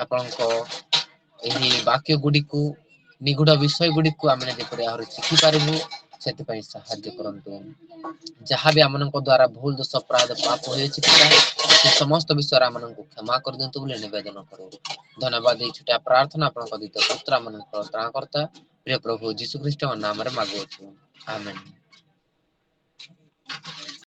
ଆପଣଙ୍କ ଏହି ବାକ୍ୟ ଗୁଡିକୁ, ନିଗୁଡ ବିଷୟ ଗୁଡିକୁ ଆମେ ଯେପରି ଆହୁରି ଶିଖିପାରିବୁ, ସେଥିପାଇଁ ସାହାଯ୍ୟ କରନ୍ତୁ। ଯାହାବି ଆମମାନଙ୍କ ଦ୍ଵାରା ଭୁଲ ଦୋଷ ଅପରାଧ ପାପ ହୋଇଅଛି ପିତା, ସେ ସମସ୍ତ ବିଷୟରେ ଆମମାନଙ୍କୁ କ୍ଷମା କରିଦିଅନ୍ତୁ ବୋଲି ନିବେଦନ କରୁ। ଧନ୍ୟବାଦ ଦେଇ ଛୋଟିଆ ପ୍ରାର୍ଥନା ଆପଣଙ୍କ ଦ୍ୱିତୀୟ ପୁତ୍ର ମାନଙ୍କ ତ୍ରାଣକର୍ତ୍ତା ପ୍ରିୟ ପ୍ରଭୁ ଯୀଶୁ ଖ୍ରୀଷ୍ଟଙ୍କ ନାମରେ ମାଗୁଅଛୁ, ଆମେନ।